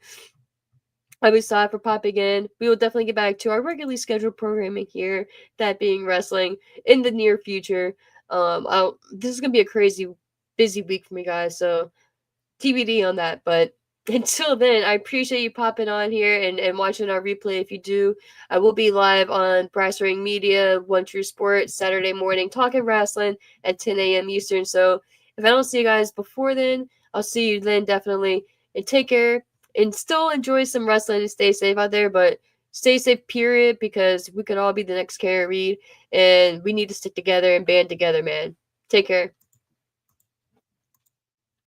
I was Sai for popping in. We will definitely get back to our regularly scheduled programming here, that being wrestling, in the near future. This is going to be a crazy, busy week for me, guys, so TBD on that. But until then, I appreciate you popping on here and watching our replay. If you do, I will be live on Brass Ring Media, One True Sports, Saturday morning, talking wrestling at 10 a.m. Eastern. So if I don't see you guys before then, I'll see you then definitely. And take care and still enjoy some wrestling and stay safe out there. But Stay safe, period, because we could all be the next Kara Reed, and we need to stick together and band together, man. Take care.